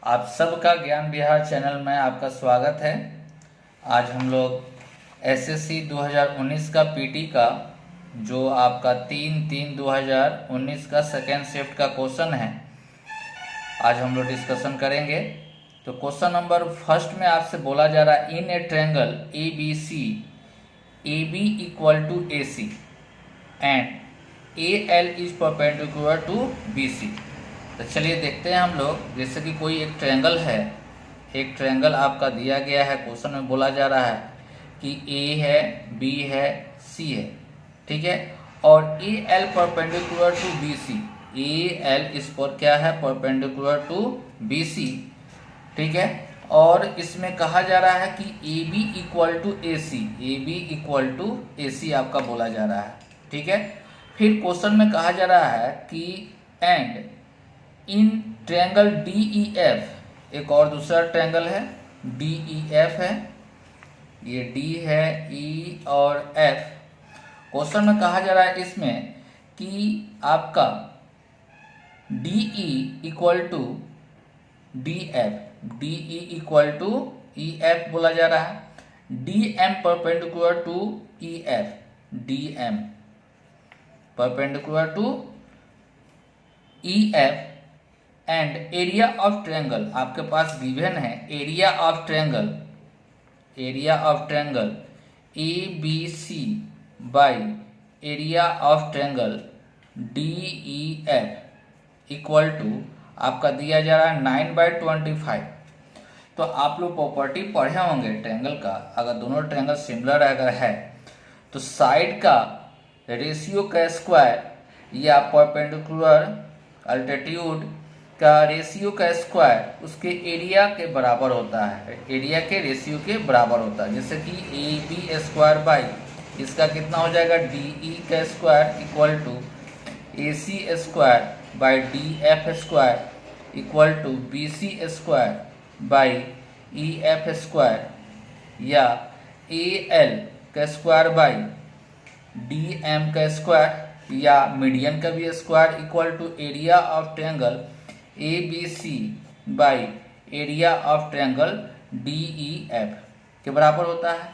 आप सबका ज्ञान विहार चैनल में आपका स्वागत है। आज हम लोग एसएससी 2019 का पीटी का जो आपका 3/3/2019 का सेकेंड शिफ्ट का क्वेश्चन है, आज हम लोग डिस्कशन करेंगे। तो क्वेश्चन नंबर फर्स्ट में आपसे बोला जा रहा है, in a triangle A B C A B equal to A C and A L is perpendicular to B C. तो चलिए देखते हैं हम लोग। जैसे कि कोई एक ट्रायंगल है, एक ट्रायंगल आपका दिया गया है, क्वेश्चन में बोला जा रहा है कि ए है, बी है, सी है, ठीक है, और A L perpendicular to B C. A L इस पर क्या है, परपेंडिकुलर टू बी सी, ठीक है। और इसमें कहा जा रहा है कि A B equal to A C, A B equal to A C आपका बोला जा रहा है, ठीक है। फिर क्वेश्चन में कहा जा रहा है कि and in triangle D E F, एक और दूसरा ट्रायंगल है डी ई एफ है, ये डी है, ई और एफ। क्वेश्चन में कहा जा रहा है इसमें कि आपका D E equal to D F, D E equal to E F बोला जा रहा है। D M perpendicular to E F, D M perpendicular to E F and area of triangle आपके पास गिवन है। Area of triangle, area of triangle A B C by area of triangle D E F equal to आपका दिया जा रहा है 9/25। तो आप लोग प्रॉपर्टी पढ़े होंगे ट्रायंगल का। अगर दोनों ट्रायंगल सिमिलर अगर है तो साइड का रेशियो का स्क्वायर या परपेंडिकुलर अल्टीट्यूड का रेशियो का स्क्वायर उसके एरिया के बराबर होता है, एरिया के रेशियो के बराबर होता है। जैसे कि ए बी स्क्वायर बाई इसका कितना हो जाएगा, डी ई का square equal to A C square by D F square equal to B C square by E F square, या ए एल का स्क्वायर बाई डी एम का square या median का भी square equal to area of triangle A B C by area of triangle D E F के बराबर होता है।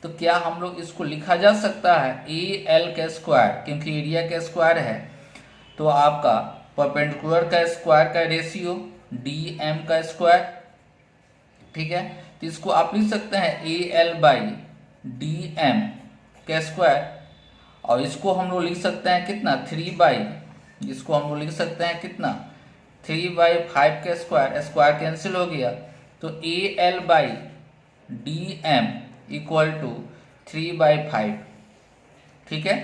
तो क्या हम लोग इसको लिखा जा सकता है ए एल का स्क्वायर, क्योंकि एरिया का स्क्वायर है तो आपका परपेंडिकुलर का स्क्वायर का रेशियो डी एम का स्क्वायर, ठीक है। तो इसको आप लिख सकते हैं A L by D M का स्क्वायर, और इसको हम लोग लिख सकते हैं कितना, 3 इसको हम लोग लिख सकते हैं कितना, 3/5 का स्क्वायर, स्क्वायर कैंसिल हो गया तो A L by D M equal to 3/5, ठीक है।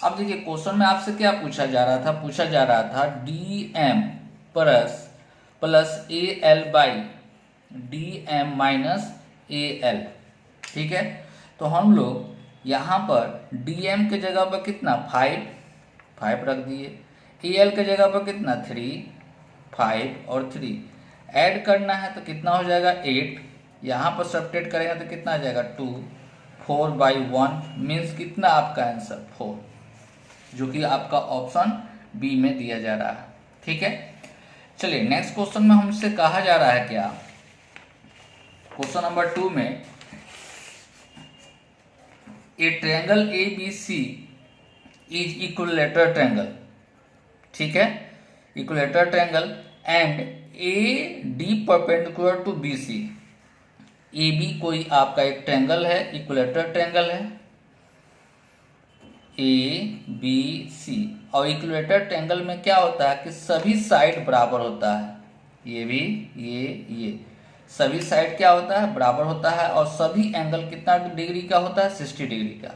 अब देखिए क्वेश्चन में आपसे क्या पूछा जा रहा था, पूछा जा रहा था D M plus A L by D M minus A L, ठीक है। तो हम लोग यहाँ पर डी एम के जगह पर कितना 5 रख दिए, ए एल के जगह पर कितना 3, 5 और 3 ऐड करना है तो कितना हो जाएगा 8, यहाँ पर सब्ट्रैक्ट करेंगे तो कितना आ जाएगा 2, 4/1 मीन्स कितना आपका आंसर 4, जो कि आपका ऑप्शन बी में दिया जा रहा है, ठीक है। चलिए नेक्स्ट क्वेश्चन में हमसे कहा जा रहा है क्या, क्वेश्चन नंबर 2 में a triangle A B C is equilateral triangle, ठीक है, equilateral triangle and A D perpendicular to B C. A B कोई आपका एक ट्रायंगल है, इक्विलेटरल ट्रायंगल है ए बी सी, और इक्विलेटरल ट्रायंगल में क्या होता है कि सभी साइड बराबर होता है, ये भी ये सभी साइड क्या होता है, बराबर होता है, और सभी एंगल कितना डिग्री का होता है, 60 डिग्री का।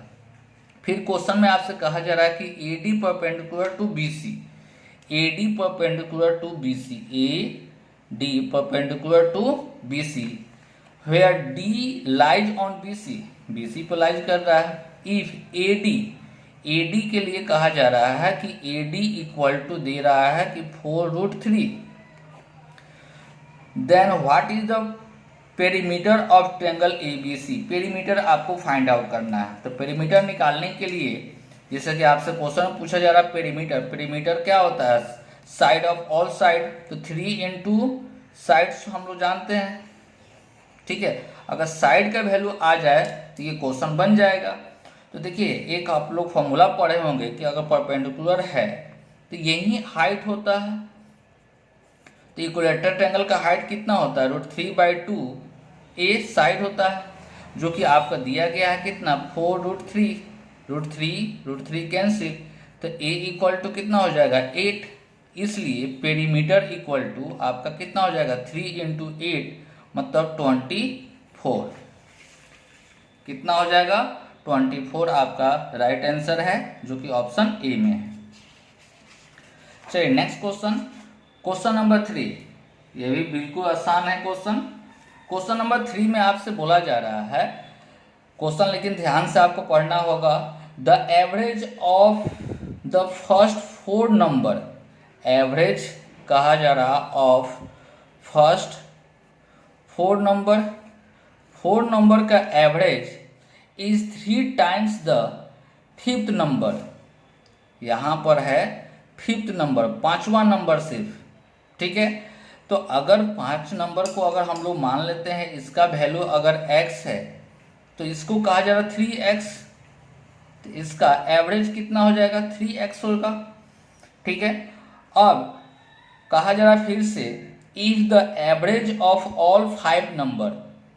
फिर क्वेश्चन में आपसे कहा जा रहा है कि A D perpendicular to B C, A D perpendicular to B C, A D perpendicular to B C where D lies on B C, B C पर लाइज कर रहा है। इफ ए डी के लिए कहा जा रहा है कि ए डी इक्वल टू दे रहा है कि 4√3, then what is the perimeter of triangle A B C. Perimeter आपको फाइंड आउट करना है। तो पेरीमीटर निकालने के लिए जैसे कि आपसे क्वेश्चन पूछा जा रहा है पेरीमीटर, पेरीमीटर क्या होता है, साइड ऑफ ऑल साइड, तो 3 × साइड्स हम लोग जानते हैं, ठीक है। अगर साइड का वैल्यू आ जाए तो ये क्वेश्चन बन जाएगा। तो देखिए एक आप लोग फॉर्मूला पढ़े होंगे कि अगर परपेंडिकुलर है तो यही हाइट होता है। तो इक्विलेटरल ट्रायंगल का हाइट कितना होता है, √3/2 ए साइड होता है, जो कि आपका दिया गया है कितना 4√3, √3 कैंसिल, तो ए इक्वल टू कितना हो जाएगा 8। इसलिए पेरीमीटर इक्वल टू आपका कितना हो जाएगा 3 × 8 मतलब 24। कितना हो जाएगा 24 आपका राइट आंसर है, जो कि ऑप्शन ए में है। चलिए नेक्स्ट क्वेश्चन, क्वेश्चन नंबर 3। ये भी बिल्कुल आसान है क्वेश्चन। क्वेश्चन नंबर 3 में आपसे बोला जा रहा है क्वेश्चन, लेकिन ध्यान से आपको पढ़ना होगा। The average of the first 4 number, average कहा जा रहा ऑफ फर्स्ट 4 नंबर, 4 नंबर का average is 3 times the 5th number. यहाँ पर है 5th नंबर, 5वां नंबर सिर्फ, ठीक है। तो अगर 5 नंबर को अगर हम लोग मान लेते हैं इसका वैल्यू अगर x है तो इसको कहा जा रहा 3x, तो इसका एवरेज कितना हो जाएगा 3x होगा, ठीक है। अब कहा जा रहा फिर से if the average of all 5 number,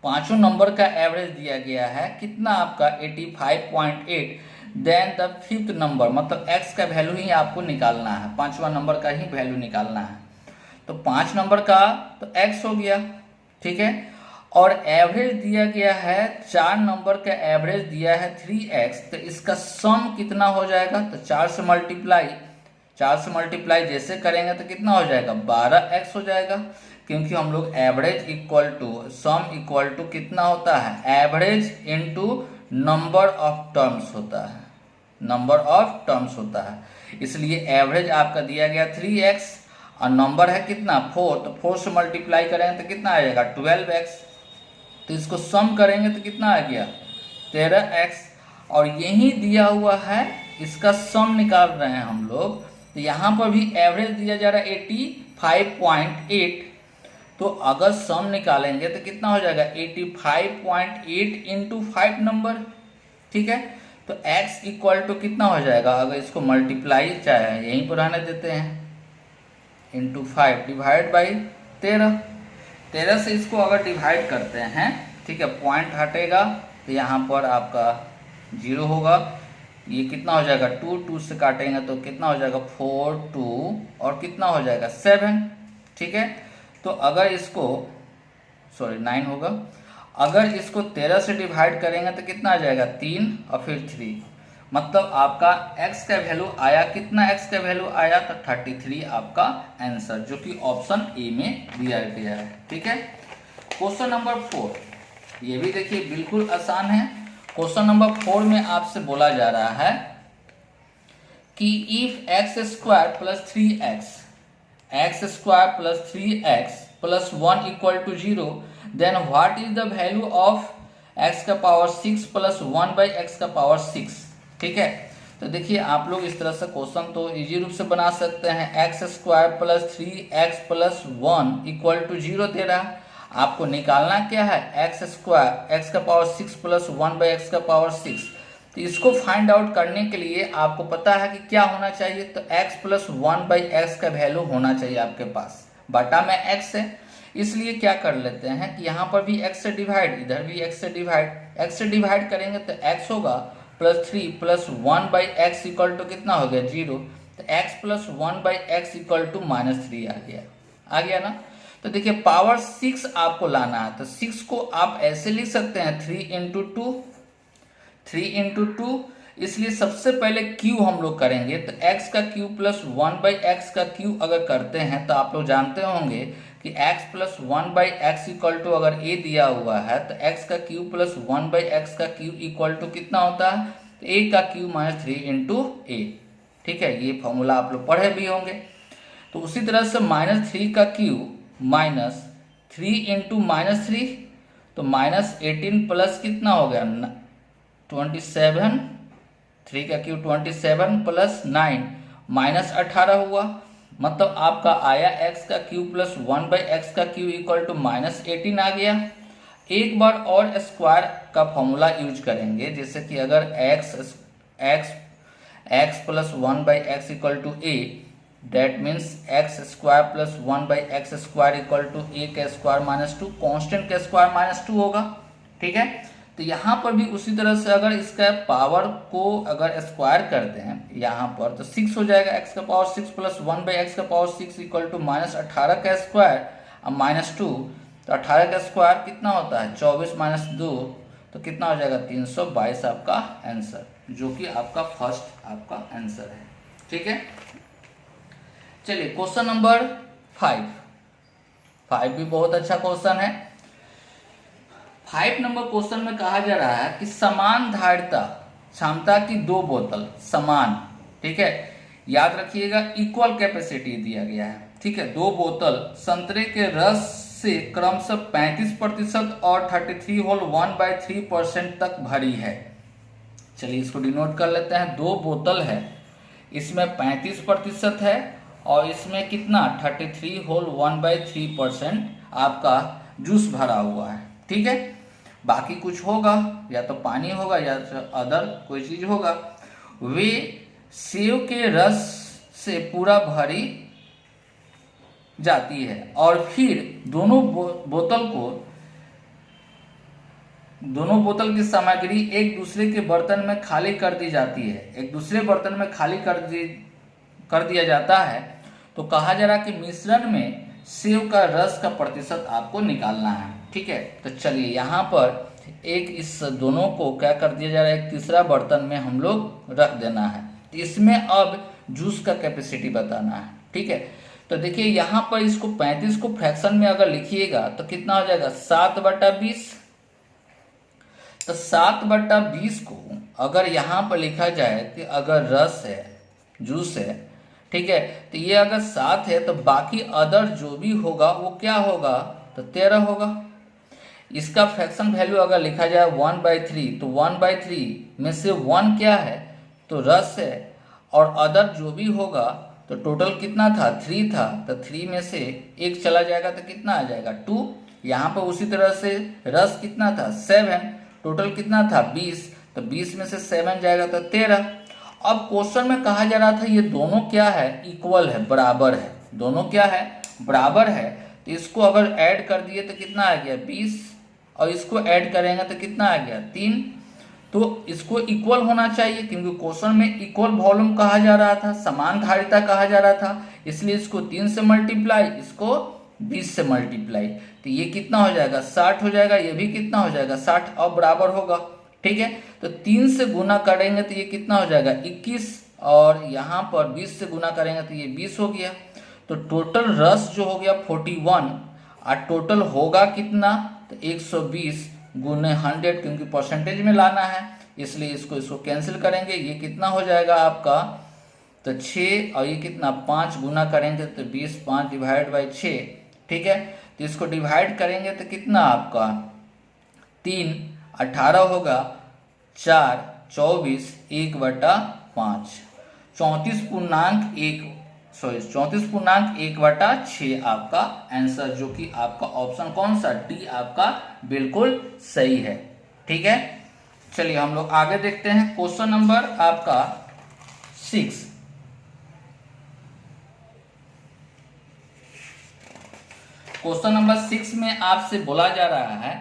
5 number का एवरेज दिया गया है कितना आपका 85.8, देन द 5th नंबर मतलब x का वैल्यू ही आपको निकालना है, 5वां नंबर का ही वैल्यू निकालना है। तो 5 नंबर का तो x हो गया, ठीक है। और एवरेज दिया गया है 4 नंबर का एवरेज दिया है 3x, तो इसका सम कितना हो जाएगा, तो 4 से मल्टीप्लाई जैसे करेंगे तो कितना हो जाएगा 12x हो जाएगा, क्योंकि हम लोग average equal to sum equal to कितना होता है average into number of terms होता है, नंबर ऑफ टर्म्स होता है। इसलिए एवरेज आपका दिया गया 3x और नंबर है कितना 4, तो 4 से मल्टीप्लाई करेंगे तो कितना आ जाएगा 12x, तो इसको सम करेंगे तो कितना आ गया 13x, और यही दिया हुआ है इसका सम निकाल रहे हैं हम लोग। तो यहाँ पर भी एवरेज दिया जा रहा है 85.8, तो अगर सम निकालेंगे तो कितना हो जाएगा 85.8 × 5 नंबर, ठीक है। तो x इक्वल टू कितना हो जाएगा, अगर इसको मल्टीप्लाई चाहे यहीं पर रहने देते हैं इंटू 5 डिवाइड बाई 13 से इसको अगर डिवाइड करते हैं, ठीक है, पॉइंट हटेगा तो यहाँ पर आपका 0 होगा। ये कितना हो जाएगा 2 से काटेंगे तो कितना हो जाएगा 4 2 और कितना हो जाएगा 7, ठीक है। तो अगर इसको 9 होगा, अगर इसको 13 से डिवाइड करेंगे तो कितना आ जाएगा 3 और फिर 3, मतलब आपका x का वैल्यू आया कितना, x का वैल्यू आया तो 33 आपका आंसर, जो कि ऑप्शन ए में दिया गया है, ठीक है। क्वेश्चन नंबर 4, ये भी देखिए बिल्कुल आसान है। क्वेश्चन नंबर 4 में आपसे बोला जा रहा है कि if x² + 3x, x² + 3x + 1 = 0, then what is the value of x⁻6 + 1/x⁻6, ठीक है। तो देखिए आप लोग इस तरह से क्वेश्चन तो इजी रूप से बना सकते हैं। x² + 3x + 1 = 0 दे रहा है, आपको निकालना क्या है x² x⁻6 + 1/x⁻6। तो इसको फाइंड आउट करने के लिए आपको पता है कि क्या होना चाहिए, तो x + 1/x का वैल्यू होना चाहिए आपके पास, बटा में x है, इसलिए क्या कर लेते हैं कि यहाँ पर भी x से डिवाइड, इधर भी x से डिवाइड करेंगे तो x होगा +3 + 1/x = कितना हो गया 0, तो x + 1/x = -3 आ गया ना। तो देखिए पावर 6 आपको लाना है, तो 6 को आप ऐसे लिख सकते हैं 3 × 2, इसलिए सबसे पहले क्यू हम लोग करेंगे। तो x का क्यू + 1/x का क्यू अगर करते हैं तो आप लोग जानते होंगे कि x + 1/x = अगर a दिया हुआ है तो x का क्यू + 1/x का क्यू = कितना होता है, तो a का क्यू -3 × a, ठीक है। ये फॉर्मूला आप लोग पढ़े भी होंगे। तो उसी तरह से -3 का क्यू -3 × -3, तो -18 प्लस कितना हो गया 27, 3 का क्यू 27 + 9 -18 हुआ, मतलब आपका आया एक्स का क्यूब प्लस 1/x का क्यूब इक्वल टू -18 आ गया। एक बार और स्क्वायर का फॉर्मूला यूज करेंगे, जैसे कि अगर x plus 1/x equal to a, that means x square plus 1/x square equal to a का स्क्वायर -2, कॉन्स्टेंट का स्क्वायर -2 होगा। ठीक है, तो यहाँ पर भी उसी तरह से अगर इसका पावर को अगर स्क्वायर करते हैं यहाँ पर तो 6 हो जाएगा। x का पावर 6 प्लस 1/x का पावर 6 इक्वल टू -18 का स्क्वायर और -2, तो 18 का स्क्वायर कितना होता है 24 -2, तो कितना हो जाएगा 322 आपका आंसर, जो कि आपका फर्स्ट आपका आंसर है। ठीक है, चलिए क्वेश्चन नंबर 5 भी बहुत अच्छा क्वेश्चन है। 5 नंबर क्वेश्चन में कहा जा रहा है कि समान धारिता क्षमता की दो बोतल समान, ठीक है, याद रखिएगा इक्वल कैपेसिटी दिया गया है। ठीक है, दो बोतल संतरे के रस से क्रमशः 35% और 33 होल 1/3% तक भरी है। चलिए इसको डिनोट कर लेते हैं। दो बोतल है, इसमें 35% है और इसमें कितना 33 होल 1/3% आपका जूस भरा हुआ है। ठीक है, बाकी कुछ होगा, या तो पानी होगा या अदर कोई चीज होगा। वे सेब के रस से पूरा भरी जाती है और फिर दोनों बोतल की सामग्री एक दूसरे के बर्तन में खाली कर दी जाती है, एक दूसरे बर्तन में खाली कर दिया जाता है। तो कहा जा रहा कि मिश्रण में सेब का रस का प्रतिशत आपको निकालना है। ठीक है, तो चलिए यहाँ पर एक इस दोनों को क्या कर दिया जा रहा है, एक तीसरा बर्तन में हम लोग रख देना है। तो इसमें अब जूस का कैपेसिटी बताना है। ठीक है, तो देखिए यहाँ पर इसको 35 को फ्रैक्शन में अगर लिखिएगा तो कितना हो जाएगा 7/20। तो 7/20 को अगर यहाँ पर लिखा जाए कि अगर रस है जूस है, ठीक है, तो ये अगर 7 है तो बाकी अदर जो भी होगा वो क्या होगा तो 13 होगा। इसका फ्रैक्शन वैल्यू अगर लिखा जाए 1/3, तो 1/3 में से 1 क्या है तो रस है और अदर जो भी होगा तो टोटल कितना था 3 था, तो 3 में से 1 चला जाएगा तो कितना आ जाएगा 2। यहाँ पर उसी तरह से रस कितना था 7, टोटल कितना था 20, तो 20 में से 7 जाएगा तो 13। अब क्वेश्चन में कहा जा रहा था ये दोनों क्या है इक्वल है, बराबर है, दोनों क्या है बराबर है। तो इसको अगर ऐड कर दिए तो कितना आ गया 20 और इसको ऐड करेंगे तो कितना आ गया 3। तो इसको इक्वल होना चाहिए क्योंकि क्वेश्चन में इक्वल वॉल्यूम कहा जा रहा था, समान धारिता कहा जा रहा था, इसलिए इसको 3 से मल्टीप्लाई, इसको 20 से मल्टीप्लाई, तो ये कितना हो जाएगा 60 हो जाएगा, ये भी कितना हो जाएगा 60 और बराबर होगा। ठीक है, तो 3 से गुना करेंगे तो ये कितना हो जाएगा 21 और यहाँ पर 20 से गुना करेंगे तो ये 20 हो गया। तो टोटल रस जो हो गया 41 और टोटल होगा कितना तो 120 गुने 100, क्योंकि परसेंटेज में लाना है इसलिए इसको कैंसिल करेंगे। ये कितना हो जाएगा आपका तो 6 और ये कितना 5 गुना करेंगे तो 20, 5 डिवाइड बाई 6। ठीक है, तो इसको डिवाइड करेंगे तो कितना आपका 3, 18 होगा, 4, 24, 1/5, 34.1/6 आपका आंसर, जो कि आपका ऑप्शन कौन सा डी आपका बिल्कुल सही है। ठीक है, चलिए हम लोग आगे देखते हैं क्वेश्चन नंबर आपका 6। क्वेश्चन नंबर 6 में आपसे बोला जा रहा है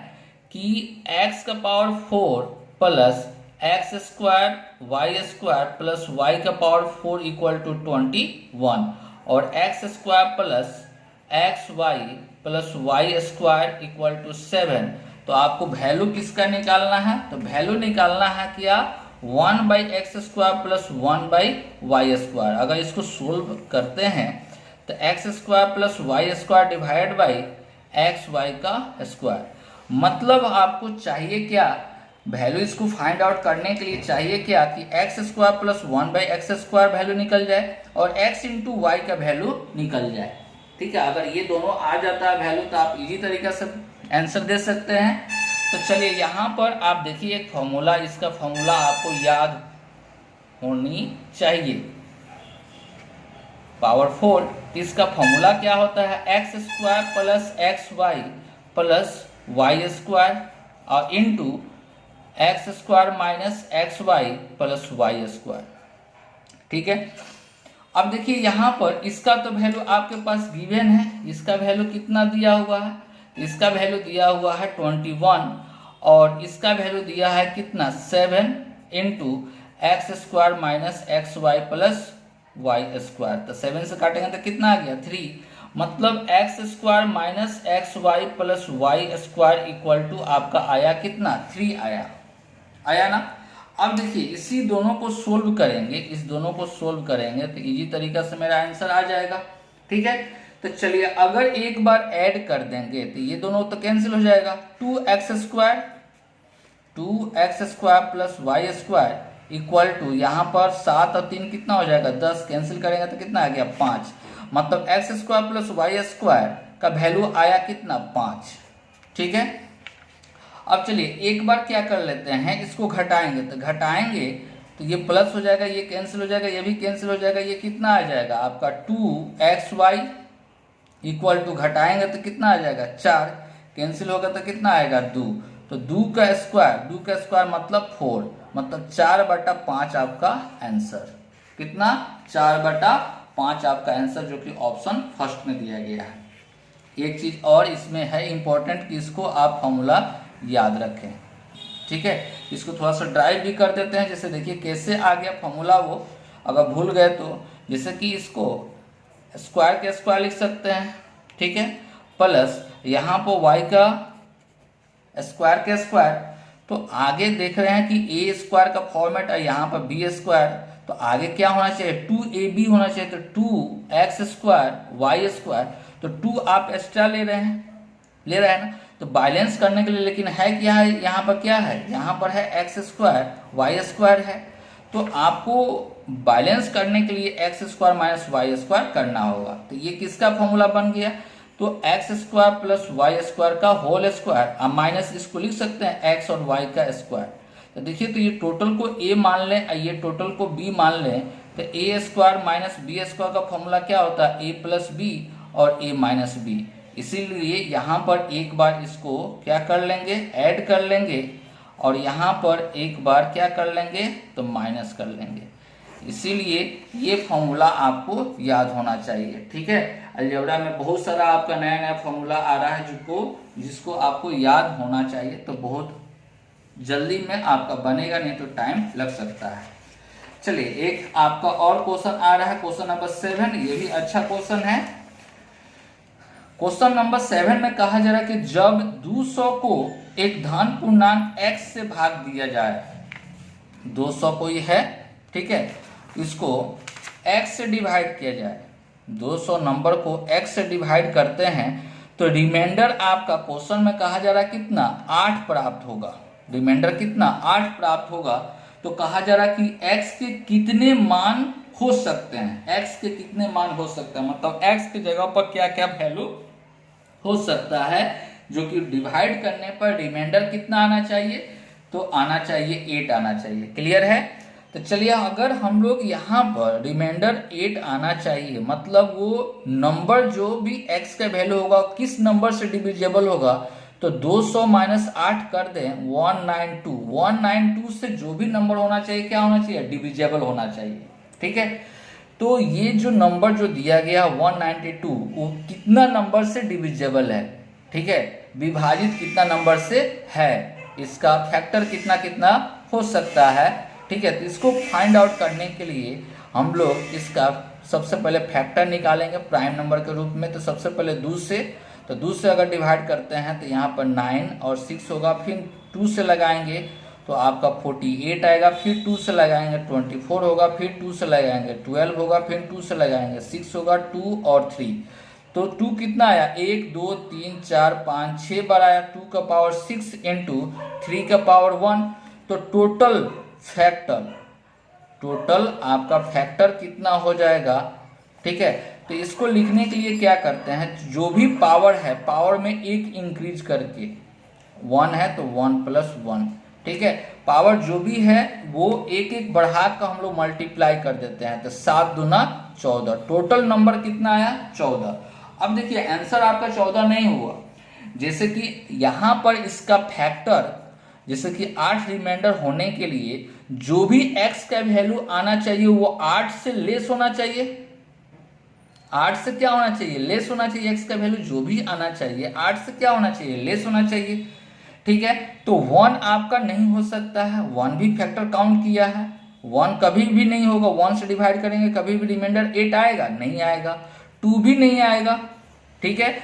कि x का power 4 plus x square y square plus y का पावर 4 इक्वल टू 21 और x square plus x y plus y square equal to 7। तो आपको वैल्यू किसका निकालना है तो वैल्यू निकालना है क्या 1/x square plus 1/y square. अगर इसको सोल्व करते हैं तो x square plus y square divide by x y का स्क्वायर, मतलब आपको चाहिए क्या वैल्यू इसको फाइंड आउट करने के लिए चाहिए क्या कि x square plus 1/x square value निकल जाए और x इंटू वाई का वैल्यू निकल जाए। ठीक है, अगर ये दोनों आ जाता है वैल्यू तो आप इजी तरीके से आंसर दे सकते हैं। तो चलिए यहाँ पर आप देखिए एक फॉर्मूला, इसका फॉर्मूला आपको याद होनी चाहिए। पावर 4, तो इसका फॉर्मूला क्या होता है, x square plus x y plus y square और into x square minus x y plus y square. ठीक है, अब देखिए यहाँ पर इसका तो वैल्यू आपके पास गिवन है, इसका वैल्यू कितना दिया हुआ है, इसका वैल्यू दिया हुआ है 21 और इसका वैल्यू दिया है कितना 7 into x square minus x y plus y square. तो 7 से काटेंगे तो कितना आ गया 3, मतलब x square minus x y plus y square equal to आपका आया कितना 3 आया ना। अब देखिए इसी दोनों को सोल्व करेंगे, इस दोनों को सोल्व करेंगे तो इजी तरीका से मेरा आंसर आ जाएगा। ठीक है, तो चलिए अगर एक बार ऐड कर देंगे तो ये दोनों तो कैंसिल हो जाएगा, 2x square plus y square equal to यहाँ पर 7 और 3 कितना हो जाएगा 10, कैंसिल करेंगे तो कितना आ गया 5, मतलब x square plus y square का वैल्यू आया कितना 5। ठीक है, अब चलिए एक बार क्या कर लेते हैं, इसको घटाएंगे तो तो ये प्लस हो जाएगा, ये कैंसिल हो जाएगा, ये भी कैंसिल हो जाएगा, ये कितना आ जाएगा आपका 2xy इक्वल टू घटाएंगे तो कितना आ जाएगा 4, कैंसिल होगा तो कितना आएगा 2, तो 2 का स्क्वायर मतलब 4, मतलब 4/5 आपका आंसर, कितना 4/5 आपका आंसर, जो कि ऑप्शन फर्स्ट में दिया गया है। एक चीज और इसमें है इंपॉर्टेंट कि इसको आप फॉर्मूला याद रखें। ठीक है, इसको थोड़ा सा ड्राइव भी कर देते हैं, जैसे देखिए कैसे आ गया फॉर्मूला, वो अगर भूल गए तो जैसे कि इसको स्क्वायर के स्क्वायर लिख सकते हैं। ठीक है, प्लस यहाँ पर y का स्क्वायर के स्क्वायर, तो आगे देख रहे हैं कि ए स्क्वायर का फॉर्मेट है, यहाँ पर बी स्क्वायर, तो आगे क्या होना चाहिए 2ab होना चाहिए, तो 2x स्क्वायर वाई स्क्वायर, तो 2 आप एक्स्ट्रा ले रहे हैं ना, तो बैलेंस करने के लिए, लेकिन है क्या है यहाँ पर, क्या है यहाँ पर है एक्स स्क्वायर वाई स्क्वायर है, तो आपको बैलेंस करने के लिए x square minus y square करना होगा। तो ये किसका फॉर्मूला बन गया, तो x square plus y square का होल स्क्वायर, आप माइनस इसको लिख सकते हैं एक्स और वाई का स्क्वायर। तो देखिए, तो ये टोटल को a मान लें और ये टोटल को b मान लें, तो a square minus b square का फॉर्मूला क्या होता है a प्लस बी और a माइनस बी। इसीलिए यहाँ पर एक बार इसको क्या कर लेंगे, ऐड कर लेंगे, और यहाँ पर एक बार क्या कर लेंगे तो माइनस कर लेंगे। इसीलिए ये फॉर्मूला आपको याद होना चाहिए। ठीक है, अलजेब्रा में बहुत सारा आपका नया नया फॉर्मूला आ रहा है जिसको आपको याद होना चाहिए, तो बहुत जल्दी में आपका बनेगा, नहीं तो टाइम लग सकता है। चलिए एक आपका और क्वेश्चन आ रहा है, क्वेश्चन नंबर 7, ये भी अच्छा क्वेश्चन है। क्वेश्चन नंबर 7 में कहा जा रहा है कि जब 200 को एक धन पूर्णांक x से भाग दिया जाए, 200 को ये है, ठीक है, इसको x से डिवाइड किया जाए, 200 नंबर को x से डिवाइड करते हैं तो रिमाइंडर आपका क्वेश्चन में कहा जा रहा है कितना 8 प्राप्त होगा, रिमाइंडर कितना 8 प्राप्त होगा। तो कहा जा रहा है कि x के कितने मान हो सकते हैं, x के कितने मान हो सकते हैं, मतलब x की जगह पर क्या क्या वैल्यू हो सकता है, जो कि डिवाइड करने पर रिमाइंडर कितना आना चाहिए, तो आना चाहिए 8 आना चाहिए। क्लियर है, तो चलिए अगर हम लोग यहाँ पर रिमाइंडर 8 आना चाहिए, मतलब वो नंबर जो भी x का वैल्यू होगा किस नंबर से डिविजिबल होगा, तो 200 माइनस 8 कर दें 192 से जो भी नंबर होना चाहिए क्या होना चाहिए, डिविजिबल होना चाहिए। ठीक है, तो ये जो नंबर जो दिया गया 192 वो कितना नंबर से डिविजिबल है, ठीक है, विभाजित कितना नंबर से है, इसका फैक्टर कितना कितना हो सकता है। ठीक है, तो इसको फाइंड आउट करने के लिए हम लोग इसका सबसे पहले फैक्टर निकालेंगे प्राइम नंबर के रूप में। तो सबसे पहले 2 से, तो 2 से अगर डिवाइड करते हैं तो यहाँ पर 9 और 6 होगा, फिर 2 से लगाएंगे तो आपका 48 आएगा, फिर 2 से लगाएंगे 24 होगा, फिर 2 से लगाएंगे 12 होगा, फिर 2 से लगाएंगे 6 होगा, 2 और 3, तो 2 कितना आया 1 2 3 4 5 6 बार आया, 2 का पावर 6 इंटू 3 का पावर 1, तो टोटल आपका फैक्टर कितना हो जाएगा। ठीक है, तो इसको लिखने के लिए क्या करते हैं, जो भी पावर है पावर में एक इंक्रीज करके, 1 है तो 1 प्लस 1, ठीक है, पावर जो भी है वो एक एक बढ़ा कर हम लोग मल्टीप्लाई कर देते हैं, तो 7 दूना 14। टोटल नंबर कितना आया 14। अब देखिए आंसर आपका 14 नहीं हुआ, जैसे कि यहाँ पर इसका फैक्टर, जैसे कि 8 रिमाइंडर होने के लिए जो भी x का वैल्यू आना चाहिए वो 8 से लेस होना चाहिए। 8 से क्या होना चाहिए, लेस होना चाहिए। x का वैल्यू जो भी आना चाहिए 8 से क्या होना चाहिए, लेस होना चाहिए। ठीक है, तो 1 आपका नहीं हो सकता है, 1 भी फैक्टर काउंट किया है, 1 कभी भी नहीं होगा। 1 से डिवाइड करेंगे कभी भी रिमाइंडर 8 आएगा, नहीं आएगा। 2 भी नहीं आएगा। ठीक है,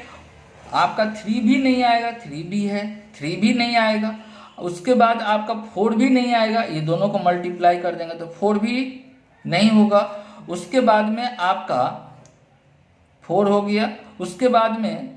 आपका 3 भी नहीं आएगा, 3 भी है, 3 भी नहीं आएगा। उसके बाद आपका 4 भी नहीं आएगा, ये दोनों को मल्टीप्लाई कर देंगे तो 4 भी नहीं होगा। उसके बाद में आपका 4 हो गया। उसके बाद में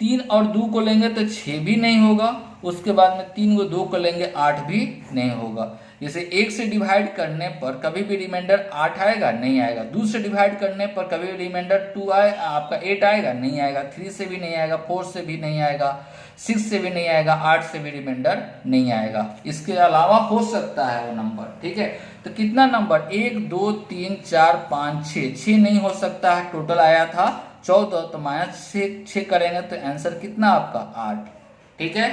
3 और 2 को लेंगे तो 6 भी नहीं होगा। उसके बाद में 3 को 2 को लेंगे 8 भी नहीं होगा। जैसे 1 से डिवाइड करने पर कभी भी रिमाइंडर 8 आएगा, नहीं आएगा। 2 से डिवाइड करने पर कभी भी रिमाइंडर 2 आए आपका 8 आएगा, नहीं आएगा। 3 से भी नहीं आएगा, 4 से भी नहीं आएगा, 6 से भी नहीं आएगा, 8 से भी रिमाइंडर नहीं आएगा। इसके अलावा हो सकता है वो नंबर। ठीक है, तो कितना नंबर 1 2 3 4 5 6 नहीं हो सकता है। टोटल आया था 14, तो -6 करेंगे तो आंसर कितना आपका 8। ठीक है,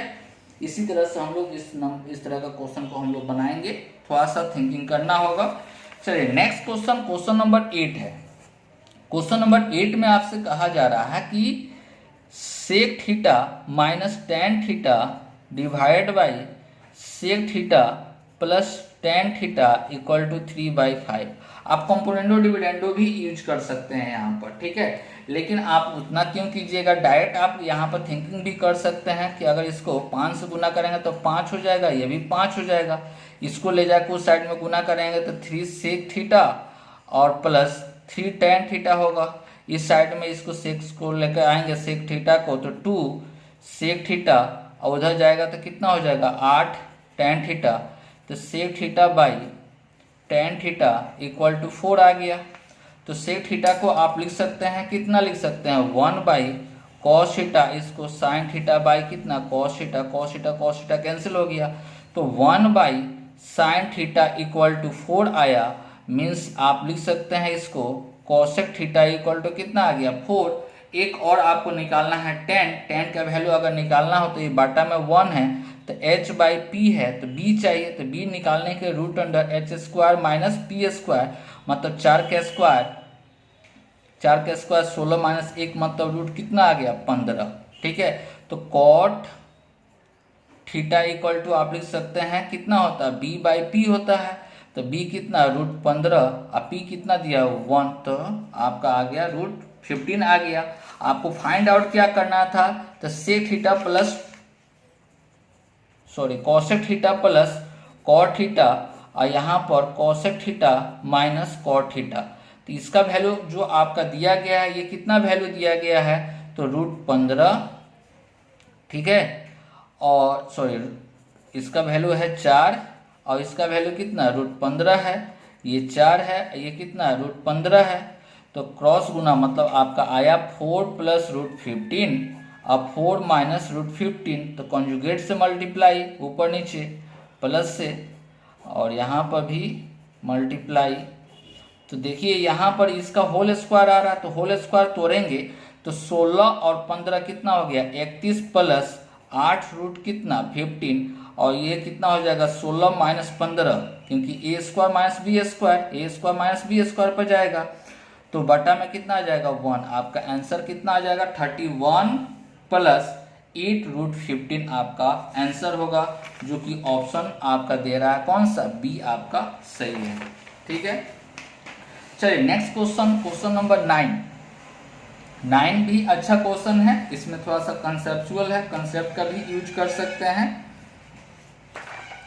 इसी तरह से हम लोग इस तरह का क्वेश्चन को हम लोग बनाएंगे। थोड़ा सा थिंकिंग करना होगा। चलिए नेक्स्ट क्वेश्चन, क्वेश्चन नंबर 8 है। क्वेश्चन नंबर 8 में आपसे कहा जा रहा है कि sec theta minus tan theta divide by sec theta plus tan theta equal to 3/5। आप कंपोनेंडो डिविडेंडो भी यूज कर सकते हैं यहाँ पर। ठीक है, लेकिन आप उतना क्यों कीजिएगा, डायरेक्ट आप यहाँ पर थिंकिंग भी कर सकते हैं कि अगर इसको 5 से गुना करेंगे तो 5 हो जाएगा, ये भी 5 हो जाएगा। इसको ले जाकर उस साइड में गुना करेंगे तो 3 सेक थीटा और प्लस 3 टेन थीटा होगा। इस साइड में इसको सेक्स को लेकर आएंगे सेक थीटा को, तो 2 सेक थीटा और उधर जाएगा तो कितना हो जाएगा 8 टेन थीटा। तो sec theta by tan theta equal to 4 आ गया। तो सेक थीटा को आप लिख सकते हैं, कितना लिख सकते हैं 1 बाई कॉस थीटा, इसको साइन थीटा बाई कितना cos theta. Cos theta cos theta cancel हो गया, तो 1 by sine theta equal to 4 आया। मीन्स आप लिख सकते हैं इसको कॉसेक थीटा इक्वल टू कितना आ गया 4। एक और आपको निकालना है 10। 10 का वैल्यू अगर निकालना हो तो ये बाटा में 1 है, तो h बाई पी है, तो b चाहिए। तो b निकालने के root under H square minus P square, मतलब 4 का स्क्वायर 16 माइनस 1 मतलब रूट कितना आ गया 15। ठीक है, तो कॉट थीटा इक्वल टू आप लिख सकते हैं कितना होता है b बाई पी होता है। तो b कितना रूट 15 और p कितना दिया 1, तो आपका आ गया रूट 15 आ गया। आपको फाइंड आउट क्या करना था, तो sec theta plus cosec theta plus cot theta और यहाँ पर cosec theta minus cot theta. तो इसका वैल्यू जो आपका दिया गया है, ये कितना वैल्यू दिया गया है, तो रूट 15। ठीक है, और इसका वैल्यू है 4 और इसका वैल्यू कितना रूट 15 है। ये 4 है, ये कितना रूट 15 है। तो क्रॉस गुना मतलब आपका आया 4 प्लस रूट 15 अब 4 माइनस रूट 15, तो कॉन्जुगेट से मल्टीप्लाई ऊपर नीचे प्लस से, और यहाँ पर भी मल्टीप्लाई। तो देखिए यहाँ पर इसका होल स्क्वायर आ रहा है, तो होल स्क्वायर तोड़ेंगे तो 16 और 15 कितना हो गया 31 प्लस 8 रूट कितना 15, और ये कितना हो जाएगा 16 माइनस 15, क्योंकि ए स्क्वायर माइनस बी स्क्वायर, ए स्क्वायर माइनस बी स्क्वायर पर जाएगा। तो बटा में कितना आ जाएगा 1। आपका आंसर कितना आ जाएगा 31 प्लस 8 रूट 15 आपका आंसर होगा, जो कि ऑप्शन आपका दे रहा है कौन सा बी आपका सही है। ठीक है, चलिए नेक्स्ट क्वेश्चन, क्वेश्चन नंबर 9 भी अच्छा क्वेश्चन है। इसमें थोड़ा सा कंसेप्चुअल है, कंसेप्ट का भी यूज कर सकते हैं।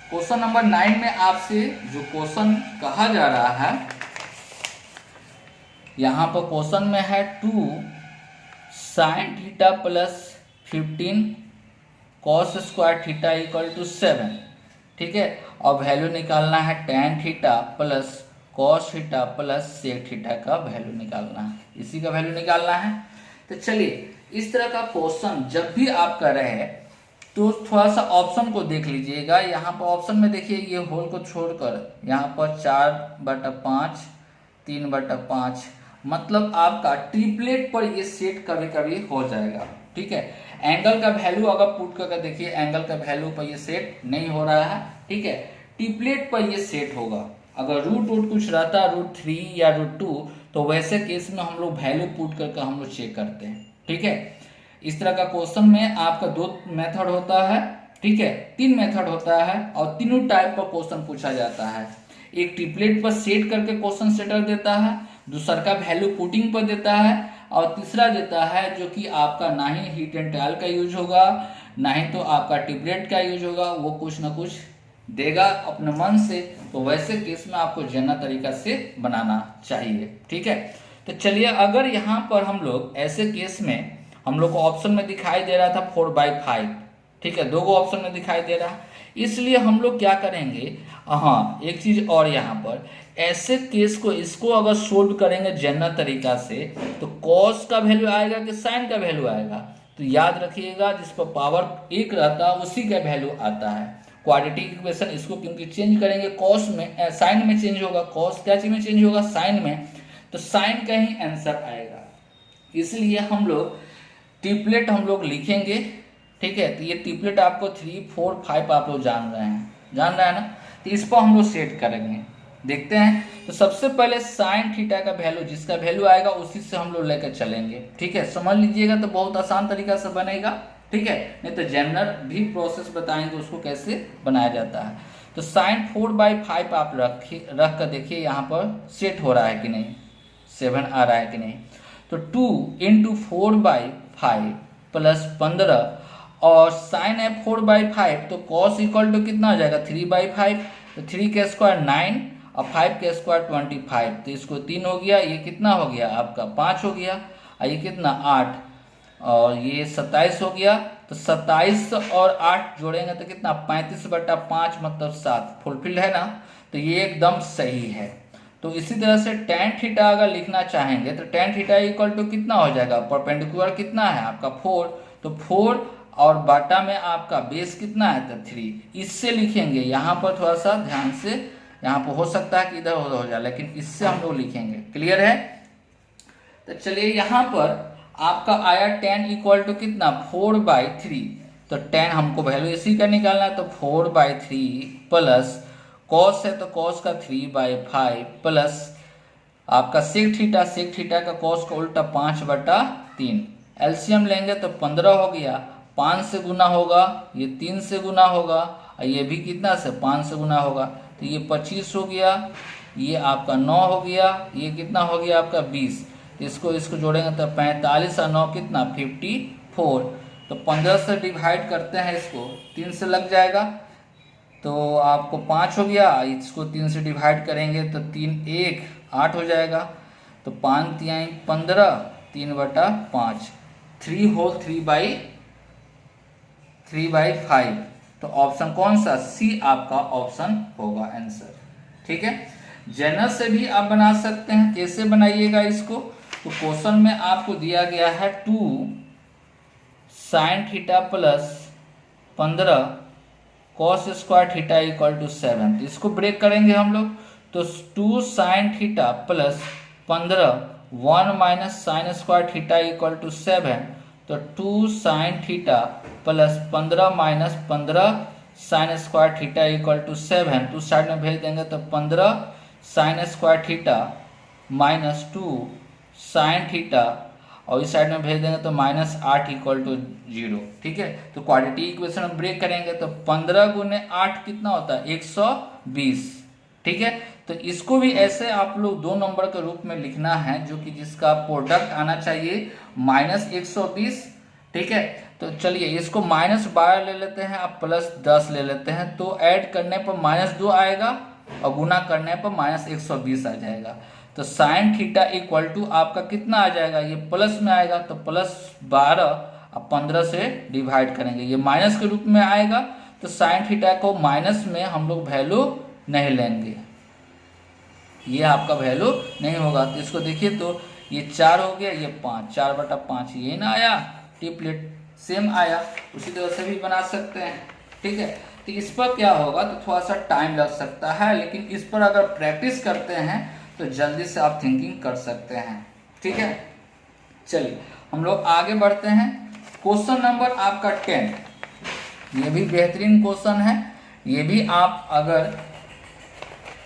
क्वेश्चन नंबर 9 में आपसे जो क्वेश्चन कहा जा रहा है, यहाँ पर क्वेश्चन में है 2 sine theta plus 15 cos square theta equal to 7। ठीक है, और वैल्यू निकालना है tan theta plus cos theta plus sec theta का वैल्यू निकालना है, इसी का वैल्यू निकालना है। तो चलिए इस तरह का क्वेश्चन जब भी आप कर रहे हैं तो थोड़ा सा ऑप्शन को देख लीजिएगा। यहाँ पर ऑप्शन में देखिए ये होल को छोड़कर यहाँ पर 4/5 3/5 मतलब आपका ट्रिपलेट पर ये सेट कभी कभी हो जाएगा। ठीक है, एंगल का वैल्यू अगर पुट करके देखिए, एंगल का वैल्यू पर ये सेट नहीं हो रहा है। ठीक है, ट्रिपलेट पर ये सेट होगा। अगर रूट कुछ रहता है √3 या √2, तो वैसे केस में हम लोग वैल्यू पुट करके हम लोग चेक करते हैं। ठीक है, इस तरह का क्वेश्चन में आपका 2 मेथड होता है। ठीक है, 3 मेथड होता है और तीनों टाइप का क्वेश्चन पूछा जाता है। एक ट्रिपलेट पर सेट करके क्वेश्चन सेटर देता है, दूसरा का वैल्यू पुटिंग पर देता है, और तीसरा देता है जो कि आपका ना ही हीट एंड ट्रायल का यूज होगा, ना ही तो आपका ट्रिपलेट का यूज होगा, वो कुछ ना कुछ देगा अपने मन से। तो वैसे केस में आपको जनरल तरीका से बनाना चाहिए। ठीक है, तो चलिए, अगर यहाँ पर हम लोग ऐसे केस में हम लोग को ऑप्शन में दिखाई दे रहा था 4/5, ठीक है, 2 ऑप्शन में दिखाई दे रहा है, इसलिए हम लोग क्या करेंगे, हाँ एक चीज और, यहाँ पर ऐसे केस को इसको अगर सोल्व करेंगे जनरल तरीका से, तो कॉस का वैल्यू आएगा कि साइन का वैल्यू आएगा। तो याद रखिएगा, जिस पर पावर 1 रहता है उसी का वैल्यू आता है। क्वाड्रेटिक इक्वेशन इसको क्योंकि चेंज करेंगे, कॉस में साइन में चेंज होगा, कॉस क्या चीज में चेंज होगा, साइन में, तो साइन का ही आंसर आएगा। इसलिए हम लोग ट्रिपलेट हम लोग लिखेंगे। ठीक है, तो ये ट्रिपलेट आपको 3, 4, 5 आप लोग जान रहे हैं ना, तो इस पर हम लोग सेट करेंगे, देखते हैं। तो सबसे पहले साइन थीटा का वैल्यू, जिसका वैल्यू आएगा उसी से हम लोग लेकर चलेंगे। ठीक है, समझ लीजिएगा, तो बहुत आसान तरीका से बनेगा। ठीक है, नहीं तो जनरल भी प्रोसेस बताएंगे उसको कैसे बनाया जाता है। तो साइन 4/5 आप रख कर देखिए यहाँ पर सेट हो रहा है कि नहीं, 7 आ रहा है कि नहीं। तो 2 × 4/5 + 15, और साइन है 4/5, तो कॉस इक्वल टू कितना हो जाएगा, 3/5। तो 3 के स्क्वायर 9 और 5 के स्क्वायर 25, तो इसको 3 हो गया, ये कितना हो गया आपका 5 हो गया, और ये कितना 8, और ये 27 हो गया। तो 27 और 8 जोड़ेंगे तो कितना 35/5 मतलब 7, फुलफिल्ड है ना। तो ये एकदम सही है। तो इसी तरह से tan थीटा अगर लिखना चाहेंगे तो tan थीटा इक्वल टू कितना हो जाएगा, परपेंडिकुलर कितना है आपका 4, तो 4 और बाटा में आपका बेस कितना है तो 3, इससे लिखेंगे। यहाँ पर थोड़ा सा ध्यान से, यहाँ पर हो सकता है कि इधर हो जाए, लेकिन इससे हम लोग लिखेंगे। क्लियर है, तो चलिए यहाँ पर आपका आया tan इक्वल टू कितना 4/3, तो tan हमको वैल्यू इसी का निकालना है, तो 4/3 प्लस कॉस है तो कॉस का 3/5 प्लस आपका सेक थीटा का कॉस का उल्टा 5/3, एलसीएम लेंगे तो 15 हो गया, 5 से गुना होगा, ये 3 से गुना होगा, और ये भी कितना से 5 से गुना होगा, तो ये 25 हो गया, ये आपका 9 हो गया, ये कितना हो गया आपका 20, तो इसको जोड़ेंगे तो 45 और 9 कितना 54, तो 15 से डिवाइड करते हैं, इसको 3 से लग जाएगा तो आपको 5 हो गया, इसको 3 से डिवाइड करेंगे तो 3 1 8 हो जाएगा, तो 5 3 15, 3/5, 3 होल 3/5, तो ऑप्शन कौन सा, सी आपका ऑप्शन होगा आंसर। ठीक है, जनरल से भी आप बना सकते हैं। कैसे बनाइएगा इसको, तो क्वेश्चन में आपको दिया गया है 2 sin theta plus 15 cos square theta equal to 7, तो इसको ब्रेक करेंगे हम लोग, तो 2 sin theta plus 15 1 minus sine square theta equal to 7, तो 2 sin theta plus 15 minus 15 sine square theta equal to 7, तो साइड में भेज देंगे तो 15 sine square theta minus 2 sine theta, और इस साइड में भेज देंगे तो -8 इक्वल टू 0। ठीक है, तो क्वाड्रेटिक इक्वेशन में ब्रेक करेंगे तो 15 गुने 8 कितना होता है 120। ठीक है, तो इसको भी ऐसे आप लोग 2 नंबर के रूप में लिखना है, जो कि जिसका प्रोडक्ट आना चाहिए -120। ठीक है, तो चलिए इसको -12 ले लेते हैं, आप +10 ले लेते हैं, तो ऐड करने पर -2 आएगा और गुना करने पर -120 आ जाएगा। तो साइन थीटा इक्वल टू आपका कितना आ जाएगा, ये प्लस में आएगा, तो +12 अब 15 से डिवाइड करेंगे, ये माइनस के रूप में आएगा, तो साइन थीटा को माइनस में हम लोग वैल्यू नहीं लेंगे, ये आपका वैल्यू नहीं होगा। तो इसको देखिए, तो ये 4 हो गया, ये 5, 4/5, ये ना आया, ट्रिपलेट सेम आया। उसी तरह से भी बना सकते हैं। ठीक है, तो इस पर क्या होगा, तो थोड़ा सा टाइम लग सकता है, लेकिन इस पर अगर प्रैक्टिस करते हैं तो जल्दी से आप थिंकिंग कर सकते हैं। ठीक है, चलिए हम लोग आगे बढ़ते हैं। क्वेश्चन नंबर आपका 10, ये भी बेहतरीन क्वेश्चन है। ये भी आप अगर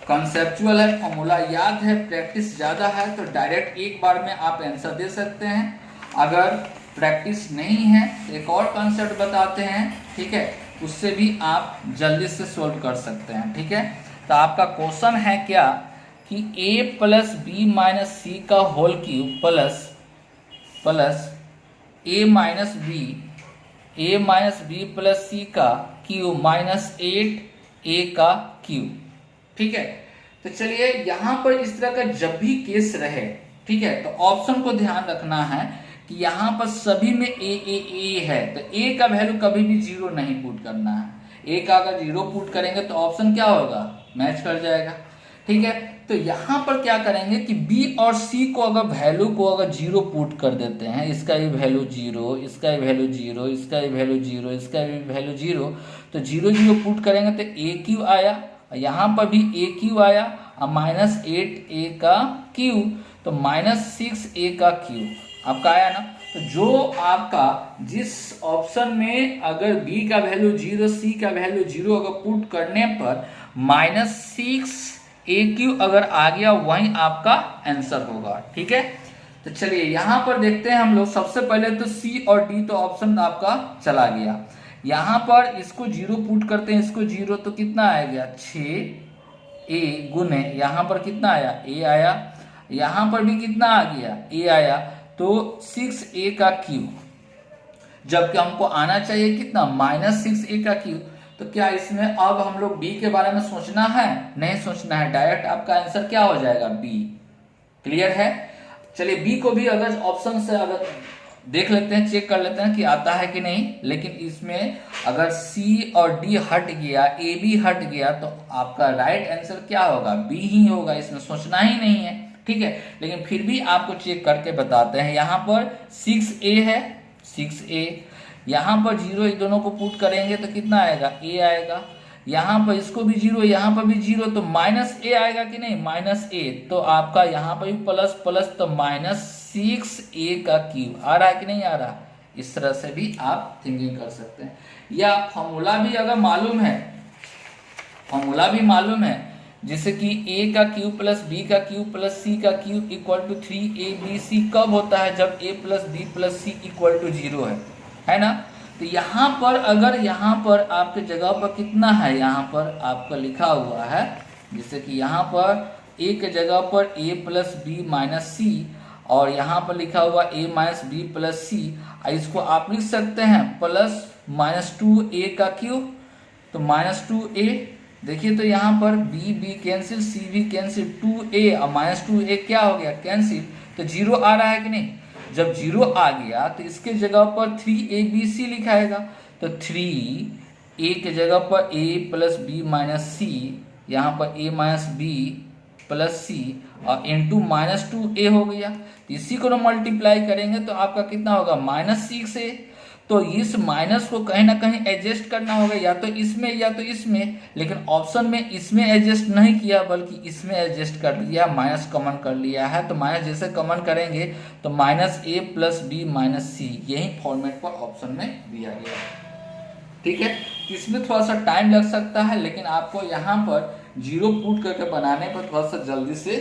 कंसेप्चुअल है, फॉर्मूला याद है, प्रैक्टिस ज़्यादा है तो डायरेक्ट एक बार में आप आंसर दे सकते हैं। अगर प्रैक्टिस नहीं है तो एक और कंसेप्ट बताते हैं, ठीक है, उससे भी आप जल्दी से सॉल्व कर सकते हैं। ठीक है, तो आपका क्वेश्चन है क्या कि a plus b minus c का whole cube plus a minus b plus c का क्यूब माइनस 8a का क्यूब। ठीक है, तो चलिए यहाँ पर इस तरह का जब भी केस रहे, ठीक है, तो ऑप्शन को ध्यान रखना है कि यहाँ पर सभी में ए है, तो ए का वैल्यू कभी भी 0 नहीं पुट करना है। ए का अगर 0 पुट करेंगे तो ऑप्शन क्या होगा, मैच कर जाएगा। ठीक है, तो यहाँ पर क्या करेंगे कि बी और सी को अगर वैल्यू को अगर 0 पुट कर देते हैं, इसका भी वैल्यू 0, इसका भी वैल्यू 0, इसका भी वैल्यू 0, इसका भी वैल्यू 0, तो 0 0 पुट करेंगे तो ए क्यू आया, यहाँ पर भी ए क्यू आया और माइनस 8a का क्यूब, तो माइनस 6a का क्यूब आपका आया ना। तो जो आपका जिस ऑप्शन में अगर b का वैल्यू 0, c का वैल्यू 0 अगर पुट करने पर माइनस 6a क्यू अगर आ गया, वही आपका आंसर होगा। ठीक है, तो चलिए यहाँ पर देखते हैं हम लोग। सबसे पहले तो c और d तो ऑप्शन आपका चला गया। यहाँ पर इसको 0 पुट करते हैं, इसको 0, तो कितना आएगा 6a गुने यहाँ पर कितना आया a आया, यहाँ पर भी कितना आ गया a आया, तो 6a का क्यूब, जबकि हमको आना चाहिए कितना माइनस 6a का क्यूब। तो क्या इसमें अब हम लोग b के बारे में सोचना है, नहीं सोचना है, डायरेक्ट आपका आंसर क्या हो जाएगा b। क्लियर है, चलिए b को भी अगर ऑप्शन से अगर देख लेते हैं, चेक कर लेते हैं कि आता है कि नहीं। लेकिन इसमें अगर C और D हट गया, A भी हट गया, तो आपका राइट आंसर क्या होगा, B ही होगा, इसमें सोचना ही नहीं है। ठीक है, लेकिन फिर भी आपको चेक करके बताते हैं। यहाँ पर 6A है, 6A, यहाँ पर 0 इस दोनों को पुट करेंगे तो कितना आएगा A आएगा, यहाँ पर इसको भी 0, यहाँ पर भी 0, तो माइनस a आएगा कि नहीं, माइनस a, तो आपका यहाँ पर भी प्लस प्लस, तो माइनस 6a का क्यूब आ रहा है कि नहीं आ रहा। इस तरह से भी आप थिंकिंग कर सकते हैं। या फॉर्मूला भी अगर मालूम है, फॉर्मूला भी मालूम है, जैसे कि a का क्यूब प्लस b का क्यूब प्लस c का क्यूब इक्वल टू 3abc कब होता है, जब a plus b plus c equal to 0 है ना। तो यहाँ पर अगर यहाँ पर आपके जगह पर कितना है, यहाँ पर आपका लिखा हुआ है, जैसे कि यहाँ पर a के जगह पर a प्लस बी माइनस सी, और यहाँ पर लिखा हुआ a माइनस बी प्लस सी, इसको आप लिख सकते हैं प्लस माइनस 2a का क्यूब, तो माइनस 2a, देखिए तो यहाँ पर b कैंसिल, c भी कैंसिल, 2a और माइनस 2a क्या हो गया कैंसिल, तो 0 आ रहा है कि नहीं। जब 0 आ गया तो इसके जगह पर 3abc लिखाएगा, तो 3a के जगह पर a प्लस बी माइनस सी, यहाँ पर a माइनस बी प्लस सी और इंटू माइनस 2a हो गया। तो इसी को मल्टीप्लाई करेंगे तो आपका कितना होगा माइनस 6a। तो इस माइनस को कहीं ना कहीं एडजस्ट करना होगा, या तो इसमें या तो इसमें, लेकिन ऑप्शन में इसमें एडजस्ट नहीं किया बल्कि इसमें एडजस्ट कर लिया, माइनस कॉमन कर लिया है। तो माइनस जैसे कॉमन करेंगे तो minus a plus b minus c, यही फॉर्मेट पर ऑप्शन में दिया गया है। ठीक है, इसमें थोड़ा सा टाइम लग सकता है, लेकिन आपको यहाँ पर 0 पुट करके बनाने पर थोड़ा सा जल्दी से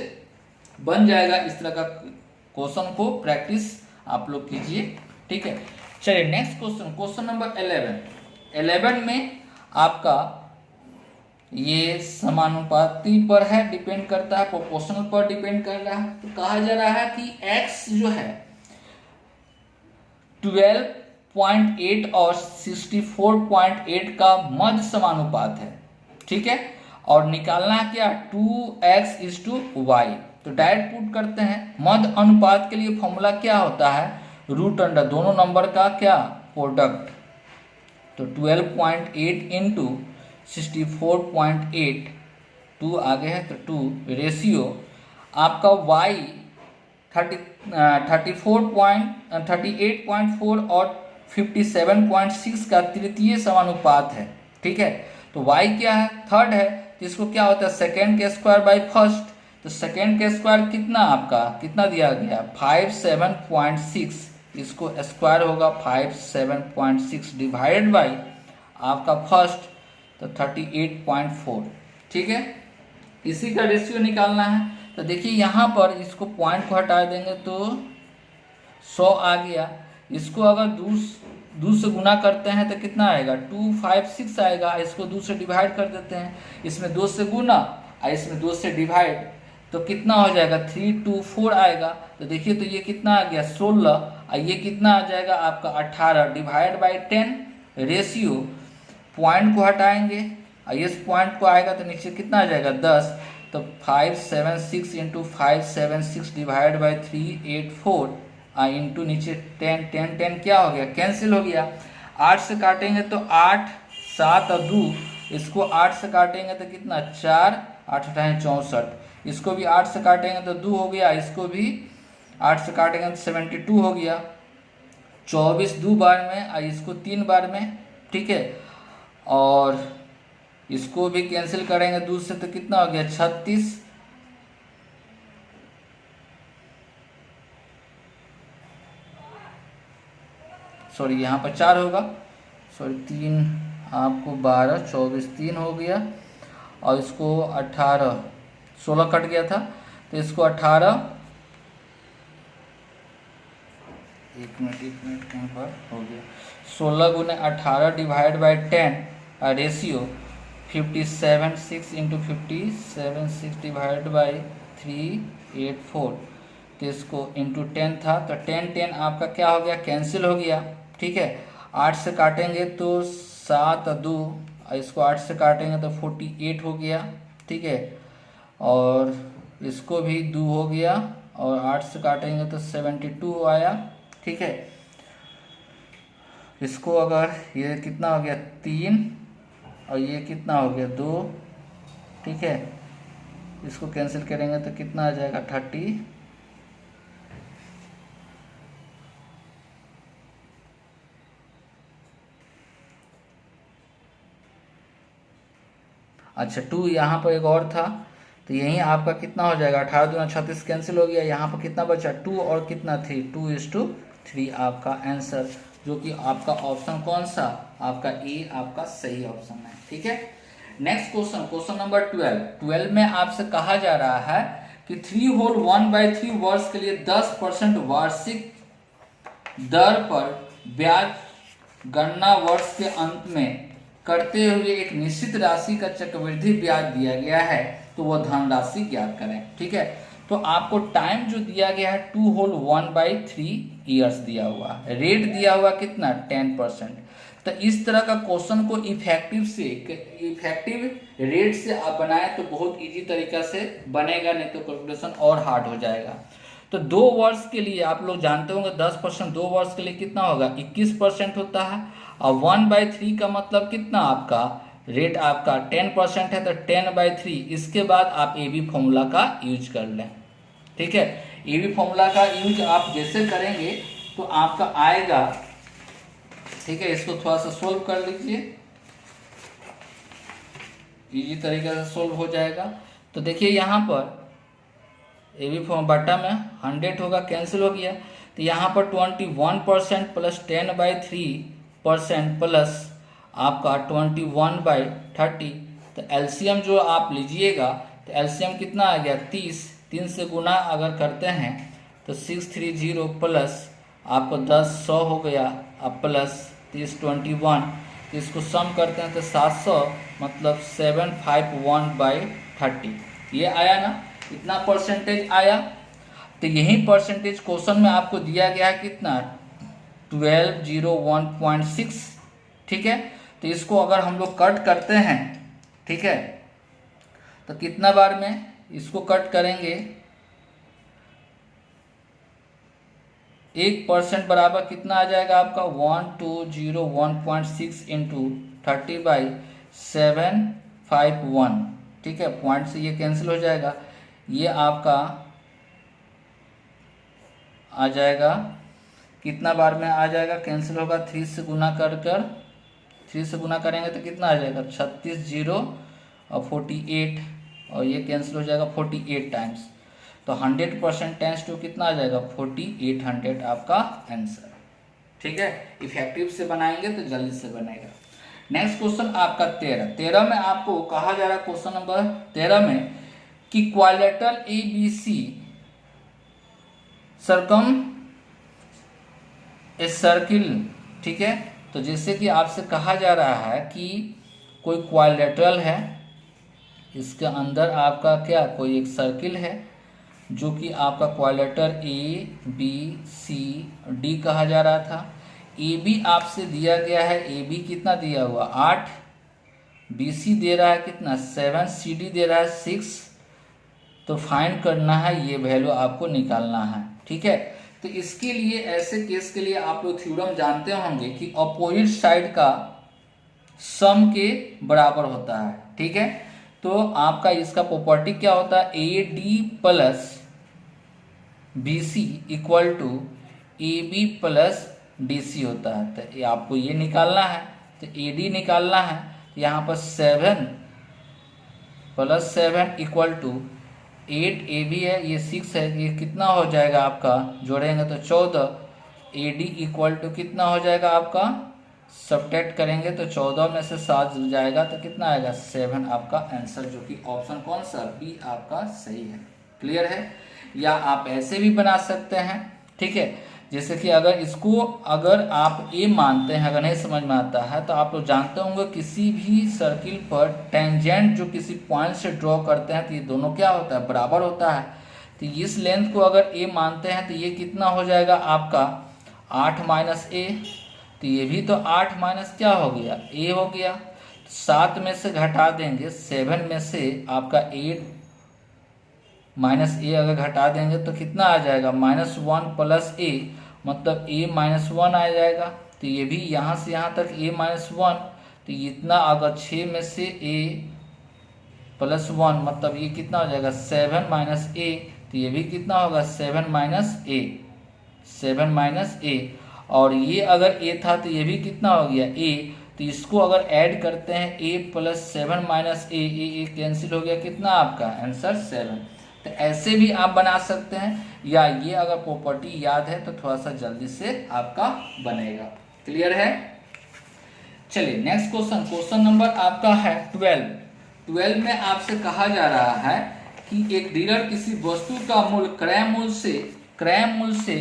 बन जाएगा। इस तरह का क्वेश्चन को प्रैक्टिस आप लोग कीजिए। ठीक है, चलिए नेक्स्ट क्वेश्चन, क्वेश्चन नंबर 11 में आपका ये समानुपाती पर है, डिपेंड करता है, प्रोपोर्शनल पर डिपेंड कर रहा है। तो कहा जा रहा है कि x जो है 12.8 और 64.8 का मध्य समानुपात है। ठीक है, और निकालना है क्या 2x:y। तो डायरेक्ट पुट करते हैं। मध्य अनुपात के लिए फॉर्मूला क्या होता है, रूट अंडर दोनों नंबर का क्या प्रोडक्ट, तो 12.8 इंटू 64.8, 2 आगे है तो 2 रेशियो आपका y 38.4 और 57.6 का तृतीय समानुपात है। ठीक है, तो y क्या है, थर्ड है, तो इसको क्या होता है सेकेंड के स्क्वायर बाई फर्स्ट, तो सेकेंड का स्क्वायर कितना आपका कितना दिया गया 57.6, इसको स्क्वायर होगा 57.6 डिवाइडेड बाई आपका फर्स्ट तो 38.4। ठीक है, इसी का रेशियो निकालना है। तो देखिए यहाँ पर इसको पॉइंट को हटा देंगे तो 100 आ गया। इसको अगर दो से गुना करते हैं तो कितना आएगा 256 आएगा। इसको 2 से डिवाइड कर देते हैं, इसमें 2 से गुना और इसमें 2 से डिवाइड, तो कितना हो जाएगा 324 आएगा। तो देखिए तो ये कितना आ गया 16 और ये कितना आ जाएगा आपका 18 डिवाइड बाई 10 रेशियो। पॉइंट को हटाएंगे और इस पॉइंट को आएगा तो नीचे कितना आ जाएगा 10। तो 576 इंटू 576 डिवाइड बाई 384 इंटू नीचे 10 क्या हो गया कैंसिल हो गया। 8 से काटेंगे तो 8 7 और 2, इसको 8 से काटेंगे तो कितना 4 8 64, इसको भी 8 से काटेंगे तो 2 हो गया, इसको भी 8 से काटेंगे तो 72 हो गया। 24 2 बार में और इसको 3 बार में। ठीक है, और इसको भी कैंसिल करेंगे 2 से तो कितना हो गया 36। सॉरी यहाँ पर 4 होगा, सॉरी 3 आपको 12 24 3 हो गया और इसको 18 16 कट गया था तो इसको 18 एक मिनट कहीं पर हो गया 16 गुने 18 divide by 10 ratio 576 into 576 divide by 384, तो इसको इंटू 10 था तो 10 आपका क्या हो गया कैंसिल हो गया। ठीक है, 8 से काटेंगे तो 7 2, इसको 8 से काटेंगे तो 48 हो गया। ठीक है, और इसको भी 2 हो गया और 8 से काटेंगे तो 72 आया। ठीक है, इसको अगर ये कितना हो गया 3 और ये कितना हो गया 2। ठीक है, इसको कैंसिल करेंगे तो कितना आ जाएगा 30। अच्छा 2 यहाँ पर एक और था तो यही आपका कितना हो जाएगा 18 दूना 36 कैंसिल हो गया। यहाँ पर कितना बचा 2 और कितना 3, 2:3 आपका आंसर, जो कि आपका ऑप्शन कौन सा आपका ए आपका सही ऑप्शन है। ठीक है, नेक्स्ट क्वेश्चन नंबर 12 में आपसे कहा जा रहा है कि 3 होल 1/3 वर्ष के लिए 10% वार्षिक दर पर ब्याज गणना वर्ष के अंत में करते हुए एक निश्चित राशि का चक्रवृद्धि ब्याज दिया गया है, तो वह धनराशि ज्ञात करें। ठीक है, तो आपको टाइम जो दिया गया है 2 होल 1/3 ईयर्स दिया हुआ, रेट दिया हुआ कितना 10%। तो इस तरह का क्वेश्चन को इफेक्टिव रेट से आप बनाए तो बहुत इजी तरीका से बनेगा, नहीं तो कैलकुलेशन और हार्ड हो जाएगा। तो 2 वर्ष के लिए आप लोग जानते होंगे 10% 2 वर्ष के लिए कितना होगा 21% होता है, और 1/3 का मतलब कितना आपका रेट आपका 10% है तो 10/3। इसके बाद आप ए बी फॉर्मूला का यूज कर लें। ठीक है, ए बी फॉर्मूला का यूज आप जैसे करेंगे तो आपका आएगा। ठीक है, इसको थोड़ा सा सोल्व कर लीजिए, इजी तरीके से सोल्व हो जाएगा। तो देखिए यहाँ पर ए बी फॉर्म बटा में 100 होगा, कैंसिल हो गया। तो यहाँ पर 21% प्लस 10/3% प्लस आपका 21/30। तो एलसीएम जो आप लीजिएगा तो एलसीएम कितना आ गया 30। 3 से गुना अगर करते हैं तो 630 प्लस आपको 10 100 हो गया, अब प्लस 30 21, तो इसको सम करते हैं तो 700 मतलब 751/30 ये आया ना, इतना परसेंटेज आया। तो यही परसेंटेज क्वेश्चन में आपको दिया गया है कितना 1201.6। ठीक है, तो इसको अगर हम लोग कट करते हैं, ठीक है, तो कितना बार में इसको कट करेंगे 1% बराबर कितना आ जाएगा आपका 1201.6 इंटू 30/751। ठीक है, पॉइंट से ये कैंसिल हो जाएगा, ये आपका आ जाएगा कितना बार में आ जाएगा कैंसिल होगा 3 से गुना कर 3 से गुना करेंगे तो कितना आ जाएगा 36 0 और 48 और ये कैंसिल हो जाएगा 48 टाइम्स। तो 100% टेंस टू कितना आ जाएगा 4800 आपका आंसर। ठीक है, इफेक्टिव से बनाएंगे तो जल्दी से बनेगा। नेक्स्ट क्वेश्चन आपका 13 में आपको कहा जा रहा है क्वेश्चन नंबर 13 में कि क्वाड्रिलेटरल ABC सरकम ए सर्किल। ठीक है, तो जैसे कि आपसे कहा जा रहा है कि कोई क्वाड्रिलेटरल है, इसके अंदर आपका क्या कोई एक सर्किल है जो कि आपका क्वाड्रिलेटरल ABCD कहा जा रहा था। AB आपसे दिया गया है, AB कितना दिया हुआ 8, BC दे रहा है कितना 7, CD दे रहा है 6। तो फाइंड करना है, ये वैल्यू आपको निकालना है। ठीक है, तो इसके लिए ऐसे केस के लिए आप लोग थ्योरम जानते होंगे कि अपोजिट साइड का सम के बराबर होता है। ठीक है, तो आपका इसका प्रॉपर्टी क्या होता है AD plus BC equal to AB plus DC होता है। तो आपको ये निकालना है, तो AD निकालना है, तो यहाँ पर 7 प्लस 7 इक्वल टू 8 AB है, ये 6 है, ये कितना हो जाएगा आपका जोड़ेंगे तो 14। AD इक्वल टू कितना हो जाएगा आपका, सब्ट्रैक्ट करेंगे तो 14 में से 7 जाएगा तो कितना आएगा 7 आपका आंसर, जो कि ऑप्शन कौन सा B आपका सही है। क्लियर है, या आप ऐसे भी बना सकते हैं। ठीक है, जैसे कि अगर इसको अगर आप A मानते हैं, अगर नहीं समझ में आता है तो आप लोग जानते होंगे किसी भी सर्किल पर टेंजेंट जो किसी पॉइंट से ड्रॉ करते हैं तो ये दोनों क्या होता है बराबर होता है। तो इस लेंथ को अगर A मानते हैं तो ये कितना हो जाएगा आपका 8 माइनस A, तो ये भी तो 8 माइनस क्या हो गया A हो गया। 7 में से घटा देंगे 7 में से आपका 8 माइनस A अगर घटा देंगे तो कितना आ जाएगा -1 प्लस A, मतलब A -1 आ जाएगा। तो ये भी यहाँ से यहाँ तक A -1, तो इतना अगर 6 में से A प्लस 1 मतलब ये कितना हो जाएगा 7 माइनस A, तो ये भी कितना होगा 7 माइनस A, 7 माइनस A। और ये अगर A था तो ये भी कितना हो गया A, तो इसको अगर ऐड करते हैं A plus 7 minus A cancel हो गया, कितना आपका आंसर 7। तो ऐसे भी आप बना सकते हैं, या ये अगर प्रॉपर्टी याद है तो थोड़ा सा जल्दी से आपका बनेगा। क्लियर है, चलिए नेक्स्ट क्वेश्चन, क्वेश्चन नंबर आपका है 12 में आपसे कहा जा रहा है कि एक डीलर किसी वस्तु का मूल्य क्रय मूल्य से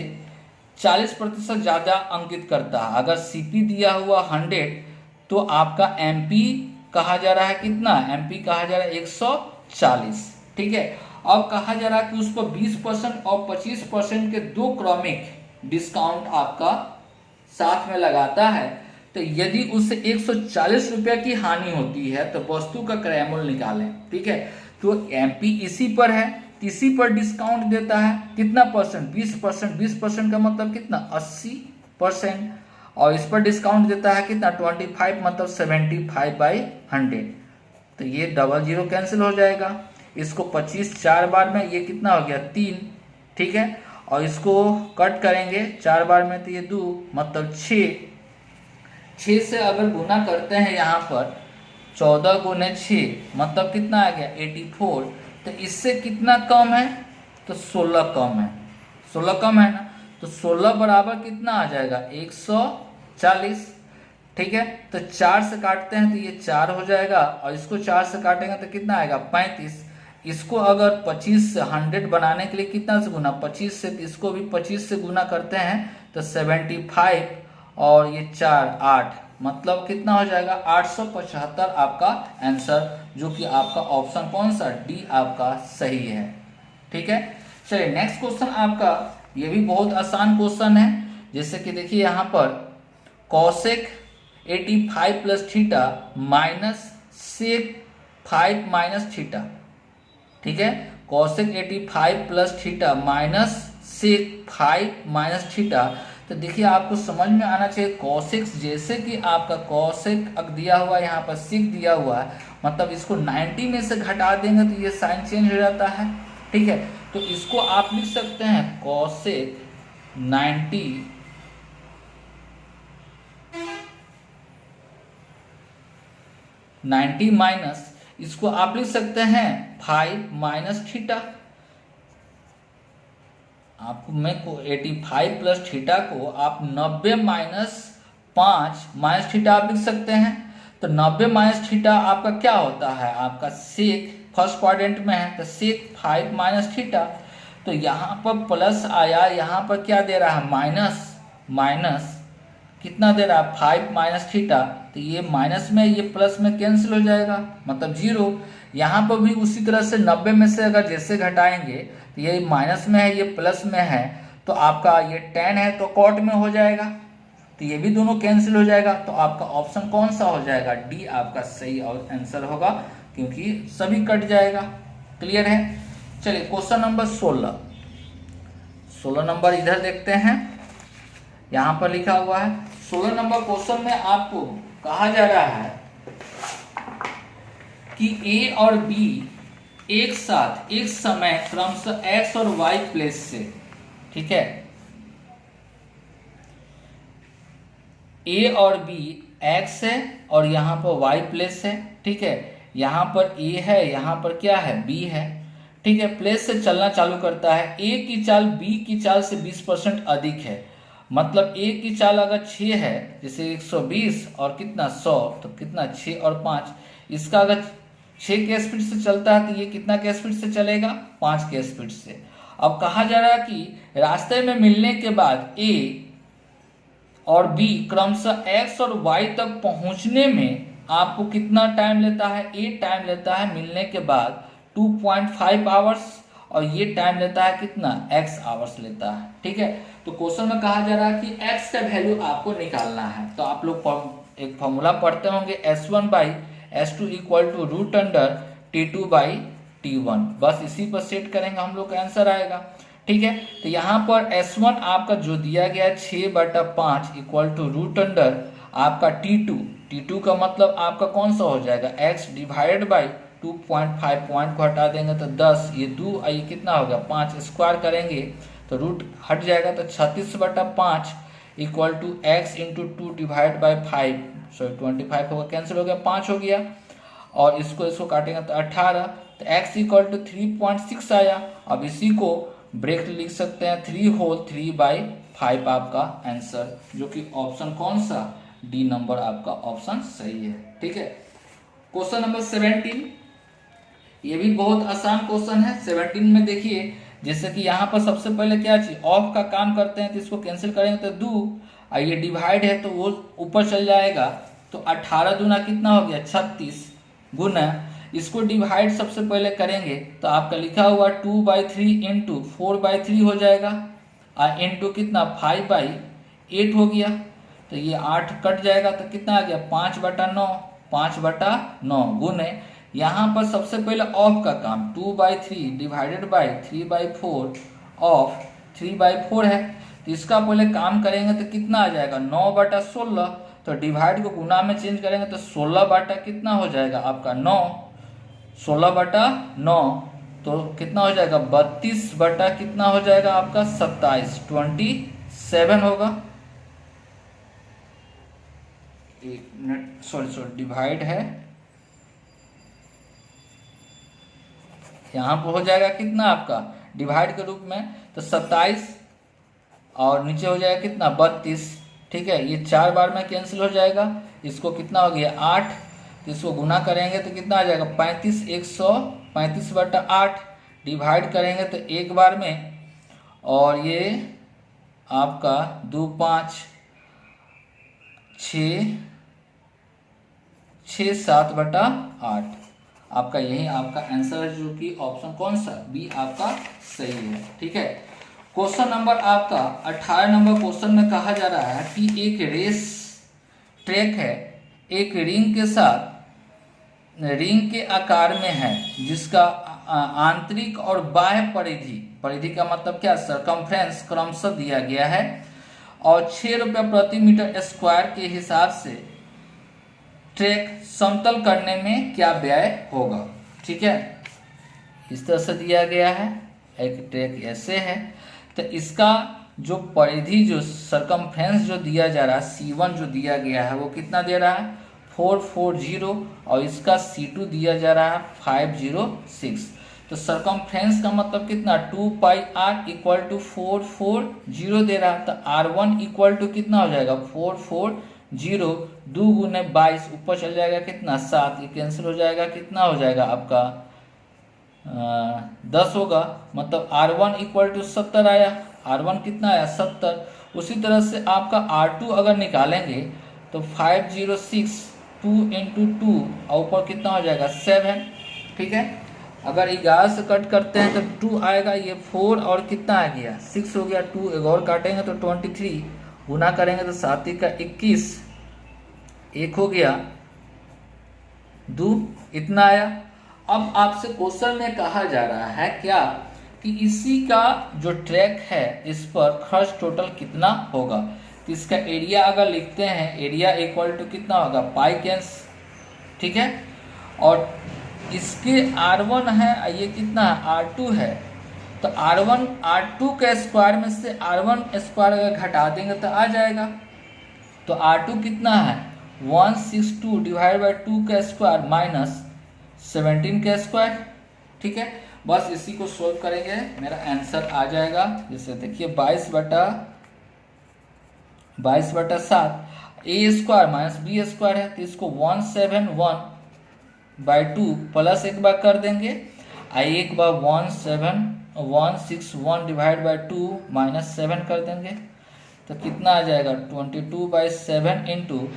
40% ज्यादा अंकित करता है। अगर CP दिया हुआ 100 तो आपका MP कहा जा रहा है कितना, MP कहा जा रहा है 140। ठीक है, अब कहा जा रहा है कि उस पर 20% और 25% के 2 क्रमिक डिस्काउंट आपका साथ में लगाता है। तो यदि उससे 140 रुपये की हानि होती है तो वस्तु का क्रय मूल्य निकालें। ठीक है, तो MP इसी पर है, इसी पर डिस्काउंट देता है कितना परसेंट 20%, 20% का मतलब कितना 80%, और इस पर डिस्काउंट देता है कितना 25 मतलब 75/100। तो ये 00 कैंसिल हो जाएगा, इसको 25 4 बार में ये कितना हो गया 3। ठीक है, और इसको कट करेंगे 4 बार में तो ये 2 मतलब 6 से अगर गुना करते हैं यहाँ पर 14 गुने 6 मतलब कितना आ गया 84। तो इससे कितना कम है तो 16 कम है, 16 कम है ना, तो 16 बराबर कितना आ जाएगा 140। ठीक है, तो 4 से काटते हैं तो ये 4 हो जाएगा, और इसको 4 से काटेंगे तो कितना आएगा 35। इसको अगर 25 से 100 बनाने के लिए कितना से गुना 25 से, तो इसको भी 25 से गुना करते हैं तो 75 और ये 4 8 मतलब कितना हो जाएगा 875 आपका आंसर, जो कि आपका ऑप्शन कौन सा D आपका सही है। ठीक है, चलिए नेक्स्ट क्वेश्चन आपका, ये भी बहुत आसान क्वेश्चन है। जैसे कि देखिए यहाँ पर cosec 85 plus theta minus sec 5 minus theta. ठीक है, cosec 85 plus theta minus sec 5 minus theta. तो देखिए आपको समझ में आना चाहिए कॉसेक, जैसे कि आपका कॉसेक दिया हुआ यहाँ पर सेक दिया हुआ है, मतलब इसको 90 में से घटा देंगे तो ये साइन चेंज हो जाता है। ठीक है, तो इसको आप लिख सकते हैं कॉसेक 90 माइनस, इसको आप लिख सकते हैं 5 माइनस थीटा। आपको मैं को 85 प्लस थीटा को आप 90 माइनस 5 माइनस थीटा आप लिख सकते हैं। तो 90 माइनस थीटा आपका क्या होता है, आपका सेक फर्स्ट क्वाड्रेंट में है तो सेक 5 माइनस थीटा। तो यहाँ पर प्लस आया, यहाँ पर क्या दे रहा है माइनस, माइनस कितना दे रहा है 5 माइनस थीटा। तो ये माइनस में ये प्लस में कैंसिल हो जाएगा मतलब 0। यहाँ पर भी उसी तरह से 90 में से अगर जैसे घटाएंगे तो ये माइनस में है ये प्लस में है, तो आपका ये tan है तो cot में हो जाएगा, तो ये भी दोनों कैंसिल हो जाएगा। तो आपका ऑप्शन कौन सा हो जाएगा, डी आपका सही और आंसर होगा, क्योंकि सभी कट जाएगा। क्लियर है। चलिए क्वेश्चन नंबर 16 नंबर इधर देखते हैं, यहाँ पर लिखा हुआ है 16 नंबर क्वेश्चन में आपको कहा जा रहा है कि ए और बी एक साथ एक समय क्रमशः एक्स और वाई प्लेस से, ठीक है, ए और बी एक्स है और यहाँ पर वाई प्लेस है, ठीक है, यहाँ पर ए है, यहाँ पर क्या है बी है, ठीक है, प्लेस से चलना चालू करता है। ए की चाल बी की चाल से 20% अधिक है, मतलब ए की चाल अगर 6 है, जैसे 120 और कितना 100, तो कितना 6 और 5, इसका अगर 6 के स्पीड से चलता है तो ये कितना के स्पीड से चलेगा 5 के स्पीड से। अब कहा जा रहा है कि रास्ते में मिलने के बाद ए और बी क्रमशः एक्स और वाई तक पहुंचने में आपको कितना टाइम लेता है, ए टाइम लेता है मिलने के बाद 2.5 आवर्स और ये टाइम लेता है कितना x आवर्स लेता है, ठीक है। तो क्वेश्चन में कहा जा रहा है कि x का वैल्यू आपको निकालना है। तो आप लोग एक फॉर्मूला पढ़ते होंगे S1 by S2 equal to root under T2 by T1, बस इसी पर सेट करेंगे हम लोग का आंसर आएगा, ठीक है। तो यहाँ पर S1 आपका जो दिया गया है 6/5 इक्वल टू रूट अंडर आपका T2 का मतलब आपका कौन सा हो जाएगा x डिवाइडेड बाई 2.5 पॉइंट को हटा देंगे तो 10, ये 2 ये कितना हो गया 5, स्क्वायर करेंगे तो रूट हट जाएगा तो 36/5 equal to x into 2 divide by 5, sorry 25 होगा, कैंसिल हो गया 5 हो गया, और इसको काटेंगे तो 18, तो x इक्वल टू 3.6 आया। अब इसी को ब्रेक लिख सकते हैं 3 होल 3/5 आपका आंसर, जो कि ऑप्शन कौन सा डी नंबर आपका ऑप्शन सही है, ठीक है। क्वेश्चन नंबर 17, ये भी बहुत आसान क्वेश्चन है। 17 में देखिए जैसे कि यहाँ पर सबसे पहले क्या चीज ऑफ का काम करते हैं तो इसको कैंसिल करेंगे तो 2, और ये डिवाइड है तो वो ऊपर चल जाएगा, तो 18 दूना कितना हो गया 36 गुना, इसको डिवाइड सबसे पहले करेंगे तो आपका लिखा हुआ 2/3 इंटू 4/3 हो जाएगा, और इंटू कितना 5/8 हो गया, तो ये 8 कट जाएगा तो कितना आ गया 5/9, 5/9 गुने, यहाँ पर सबसे पहले ऑफ का काम 2/3 डिवाइडेड बाई 3/4 ऑफ 3/4 है, तो इसका पहले काम करेंगे तो कितना आ जाएगा 9/16, तो डिवाइड को गुना में चेंज करेंगे तो 16 बटा कितना हो जाएगा आपका 9, 16/9, तो कितना हो जाएगा 32 बटा कितना हो जाएगा आपका 27, 27 होगा। एक मिनट, सॉरी डिवाइड है, यहाँ पर हो जाएगा कितना आपका डिवाइड के रूप में तो 27, और नीचे हो जाएगा कितना 32, ठीक है, ये 4 बार में कैंसिल हो जाएगा, इसको कितना हो गया 8, तो इसको गुना करेंगे तो कितना आ जाएगा 35, 135/8 डिवाइड करेंगे तो एक बार में, और ये आपका 2 5 6 7/8, आपका यही आपका आंसर है, जो कि ऑप्शन कौन सा बी आपका सही है, ठीक है। क्वेश्चन नंबर आपका 18 नंबर क्वेश्चन में कहा जा रहा है कि एक रेस ट्रैक है, एक रिंग के साथ रिंग के आकार में है, जिसका आंतरिक और बाह्य परिधि का मतलब क्या सरकमफ्रेंस क्रमशः दिया गया है, और 6 रुपये प्रति मीटर स्क्वायर के हिसाब से ट्रैक समतल करने में क्या व्यय होगा, ठीक है। इस तरह से दिया गया है, एक ट्रैक ऐसे है, तो इसका जो परिधि जो सरकमफ्रेंस जो दिया जा रहा है C1 जो दिया गया है वो कितना दे रहा है 440 और इसका C2 दिया जा रहा है 506। तो सरकमफ्रेंस का मतलब कितना 2 पाई आर इक्वल टू 440 दे रहा है। तो R1 इक्वल टू कितना हो जाएगा 440, 2 गुने 22 ऊपर चल जाएगा कितना 7, ये कैंसिल हो जाएगा, कितना हो जाएगा आपका 10 होगा। मतलब R1 इक्वल टू 70 आया। R1 कितना आया 70। उसी तरह से आपका R2 अगर निकालेंगे तो 506 2 इंटू 2 और ऊपर कितना हो जाएगा 7। ठीक है, अगर 11 से कट करते हैं तो 2 आएगा, ये 4 और कितना आ गया 6 हो गया, 2 एक और काटेंगे तो 23, गुना करेंगे तो 7 का 21, 1 हो गया 2, इतना आया। अब आपसे क्वेश्चन में कहा जा रहा है क्या कि इसी का जो ट्रैक है इस पर खर्च टोटल कितना होगा। तो इसका एरिया अगर लिखते हैं, एरिया इक्वल टू कितना होगा पाई कैंस। ठीक है, और इसके R1 है, ये कितना है R2 है। तो R1 R2 के स्क्वायर में से R1 स्क्वायर अगर घटा देंगे तो आ जाएगा। तो R2 कितना है 162 डिवाइड बाई 2 का स्क्वायर माइनस 17 का स्क्वायर। ठीक है, बस इसी को सोल्व करेंगे, मेरा आंसर आ जाएगा। जैसे देखिए 22/7 ए स्क्वायर माइनस बी स्क्वायर है, तो इसको 171/2 प्लस एक बार कर देंगे, एक बार 161 डिवाइड बाई 2 माइनस 7 कर देंगे, तो कितना आ जाएगा 22/7 इंटू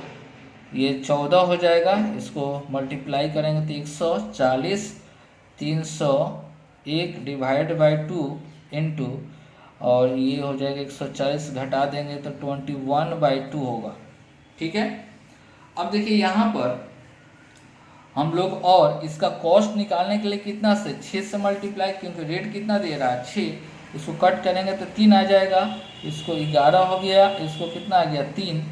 ये 14 हो जाएगा। इसको मल्टीप्लाई करेंगे तो 140, 301 डिवाइड बाई 2 इंटू और ये हो जाएगा 140 घटा देंगे तो 21/2 होगा। ठीक है, अब देखिए यहाँ पर हम लोग और इसका कॉस्ट निकालने के लिए कितना से 6 से मल्टीप्लाई, क्योंकि रेट कितना दे रहा है 6, इसको कट करेंगे तो 3 आ जाएगा, इसको 11 हो गया, इसको कितना आ गया 3।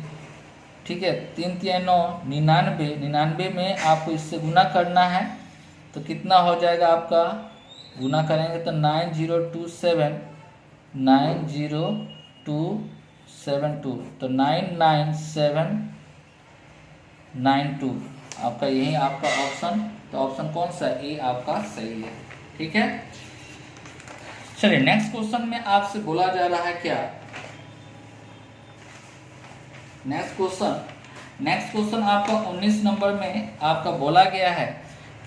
ठीक है, 3 3 9 99 में आपको इससे गुना करना है तो कितना हो जाएगा आपका, गुना करेंगे तो 90,272 तो 99792 आपका, यही आपका ऑप्शन। तो ऑप्शन कौन सा ए आपका सही है। ठीक है, चलिए नेक्स्ट क्वेश्चन में आपसे बोला जा रहा है क्या, नेक्स्ट क्वेश्चन आपका 19 नंबर में आपका बोला गया है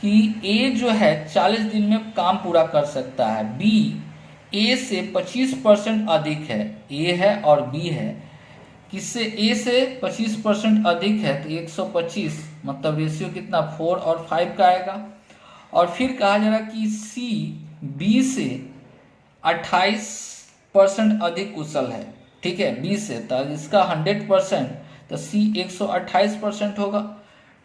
कि ए जो है 40 दिन में काम पूरा कर सकता है, बी ए से 25% अधिक है, ए है और बी है, किससे ए से 25% अधिक है तो 125, मतलब रेशियो कितना 4 और 5 का आएगा। और फिर कहा जा रहा कि सी बी से 28% अधिक कुशल है। ठीक है, बी से, तो इसका 100% तो सी 128% होगा।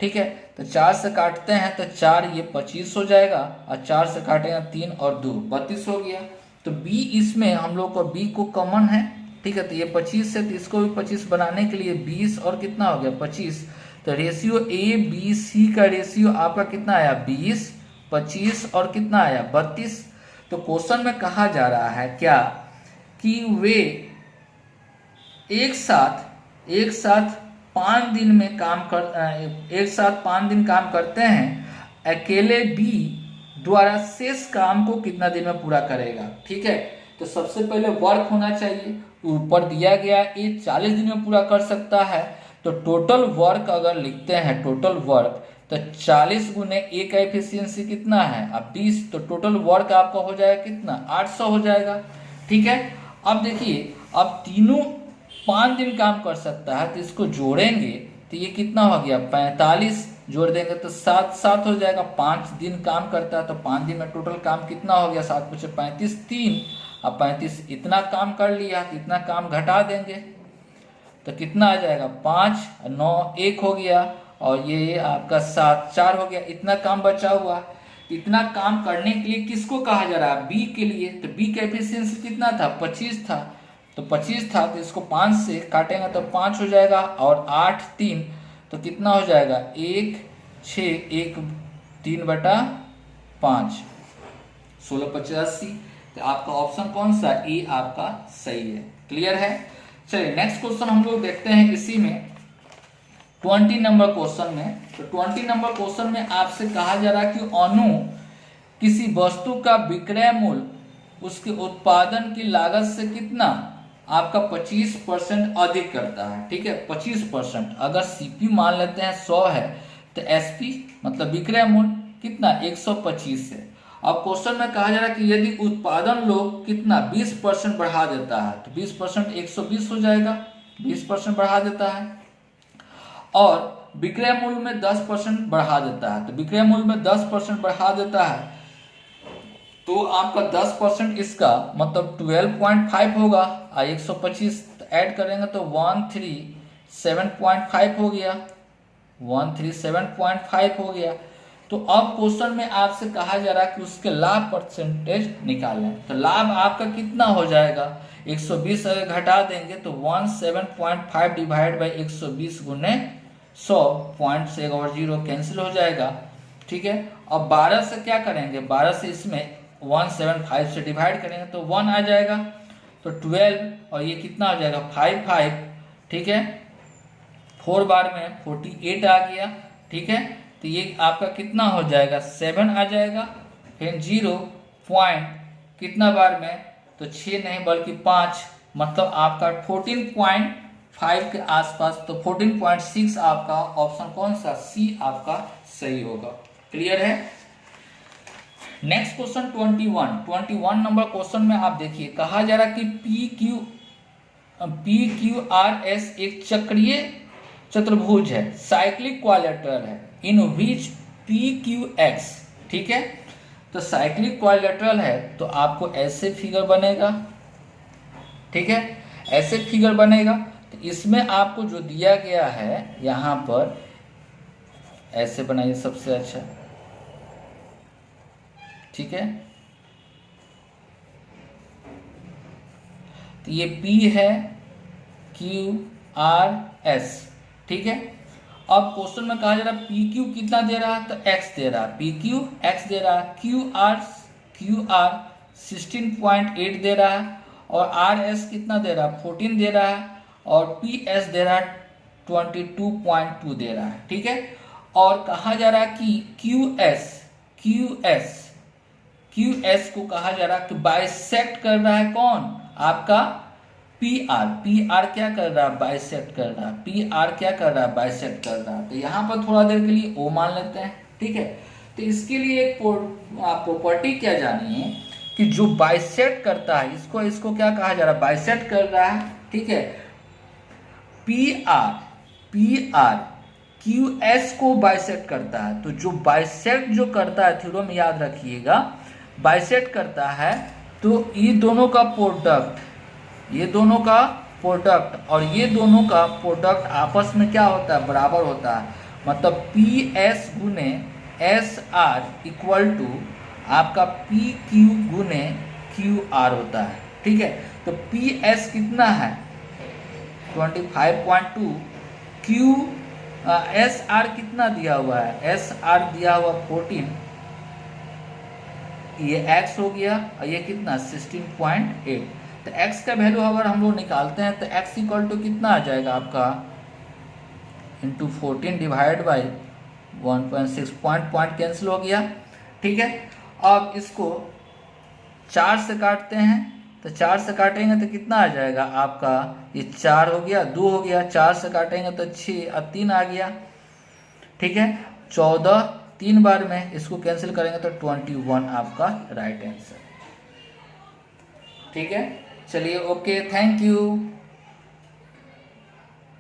ठीक है, तो 4 से काटते हैं तो 4 ये 25 हो जाएगा और 4 से काटेंगे 3 और 2 32 हो गया। तो बी इसमें हम लोग को बी को कॉमन है। ठीक है, तो ये 25 है तो इसको भी 25 बनाने के लिए 20 और कितना हो गया 25, तो रेशियो ए बी सी का रेशियो आपका कितना आया 20, 25 और कितना आया 32। तो क्वेश्चन में कहा जा रहा है क्या कि वे एक साथ 5 दिन में एक साथ 5 दिन काम करते हैं, अकेले बी द्वारा शेष काम को कितना दिन में पूरा करेगा। ठीक है, तो सबसे पहले वर्क होना चाहिए, ऊपर दिया गया ये 40 दिन में पूरा कर सकता है, तो टोटल वर्क अगर लिखते हैं टोटल वर्क तो 40 गुने ए का एफिशिएंसी कितना है अब 20, तो टोटल वर्क आपका हो जाएगा कितना 800 हो जाएगा। ठीक है, अब देखिए अब तीनों 5 दिन काम कर सकता है तो इसको जोड़ेंगे तो ये कितना हो गया 45, जोड़ देंगे तो 7 हो जाएगा, 5 दिन काम करता है तो 5 दिन में टोटल काम कितना हो गया 7 × 35 3, अब 35 इतना काम कर लिया तो इतना काम घटा देंगे तो कितना आ जाएगा 5 9 1 हो गया और ये आपका 7 4 हो गया, इतना काम बचा हुआ। इतना काम करने के लिए किसको कहा जा रहा है बी के लिए, तो बी का एफिशिएंसी कितना था 25 था, तो 25 था तो इसको 5 से काटेंगे तो 5 हो जाएगा और 8 3 तो कितना हो जाएगा 1 6 1 3/5 16 85। तो आपका ऑप्शन कौन सा ए आपका सही है। क्लियर है। चलिए नेक्स्ट क्वेश्चन हम लोग देखते हैं इसी में 20 नंबर क्वेश्चन में, तो 20 नंबर क्वेश्चन में आपसे कहा जा रहा है कि अनु किसी वस्तु का विक्रय मूल्य उसके उत्पादन की लागत से कितना आपका 25% अधिक करता है। ठीक है, 25%। अगर सीपी मान लेते हैं 100 है तो एसपी मतलब विक्रय मूल्य कितना 125 है। अब क्वेश्चन में कहा जा रहा है कि यदि उत्पादन लोग कितना 20% बढ़ा देता है तो 20% 120 हो जाएगा, 20% बढ़ा देता है। और विक्रय मूल्य में 10% बढ़ा देता है, तो विक्रय मूल्य में 10% बढ़ा देता है तो आपका 10% इसका मतलब 12.5 होगा। 125 ऐड करेंगे तो 137.5 हो गया, 137.5 हो गया। तो अब क्वेश्चन में आपसे कहा जा रहा है कि उसके लाभ परसेंटेज निकालें। तो लाभ आपका कितना हो जाएगा, 120 अगर घटा देंगे तो 17.5 डिवाइड बाई 120 गुने 100, पॉइंट से और 0 कैंसिल हो जाएगा। ठीक है, अब 12 से क्या करेंगे, 12 से इसमें 175 से डिवाइड करेंगे तो 1 आ जाएगा, तो 12 और ये कितना हो जाएगा 5। ठीक है, 4 बार में 48 आ गया। ठीक है, तो ये आपका कितना हो जाएगा 7 आ जाएगा। फिर 0 पॉइंट कितना बार में, तो 6 नहीं बल्कि 5, मतलब आपका 14.5 के आसपास, तो 14.6 आपका ऑप्शन कौन सा, सी आपका सही होगा। क्लियर है। नेक्स्ट क्वेश्चन 21 नंबर क्वेश्चन में आप देखिए कहा जा रहा है कि पी क्यू आर एस एक चक्रीय चतुर्भुज है, साइक्लिक क्वाड्रिलेटरल है, इन विच पी क्यू एक्स। ठीक है, तो साइक्लिक क्वाड्रिलेटरल है तो आपको ऐसे फिगर बनेगा। ठीक है, ऐसे फिगर बनेगा। तो इसमें आपको जो दिया गया है यहां पर ऐसे बनाइए सबसे अच्छा। ठीक है, तो ये P है, Q R S। ठीक है, अब क्वेश्चन में कहा जा रहा है पी क्यू कितना दे रहा है, तो x दे रहा है, पी क्यू एक्स दे रहा है, क्यू आर 16.8 दे रहा है, और आर एस कितना दे रहा है 14 दे रहा है, और पी एस दे रहा है 22.2 दे रहा है। ठीक है, और कहा जा रहा है कि क्यू एस को कहा जा रहा है कि बाइसेक्ट कर रहा है कौन, आपका पी आर क्या कर रहा है, बाइसेक्ट कर रहा है, पी आर क्या कर रहा है, बाइसेक्ट कर रहा है। तो यहाँ पर थोड़ा देर के लिए ओ मान लेते हैं। ठीक है, तो इसके लिए एक प्रॉपर्टी क्या जानी है कि जो बाइसेक्ट करता है इसको क्या कहा जा रहा है, बाइसेक्ट कर रहा है। ठीक है, पी आर क्यू एस को बाइसेक्ट करता है, तो जो बाइसेक्ट जो करता है, थ्योरम याद रखिएगा, बाइसेक्ट करता है तो ये दोनों का प्रोडक्ट और ये दोनों का प्रोडक्ट आपस में क्या होता है, बराबर होता है। मतलब पी एस गुने एस आर इक्वल टू आपका पी क्यू गुने क्यू आर होता है। ठीक है, तो पी एस कितना है 25.2, क्यू एस आर कितना दिया हुआ है, एस आर दिया हुआ 14, ये x हो गया, और ये कितना 16.8। तो x का वैल्यू अगर हम लोग निकालते हैं तो x इक्वल टू कितना आ जाएगा आपका into 14 divide by 1.6, point cancel हो गया। ठीक है, अब इसको 4 से काटते हैं, तो 4 से काटेंगे तो कितना आ जाएगा आपका, ये 4 हो गया, 2 हो गया, 4 से काटेंगे तो 6 और 3 आ गया। ठीक है, 14 3 बार में इसको कैंसिल करेंगे तो 21 आपका राइट आंसर। ठीक है, चलिए ओके, थैंक यू।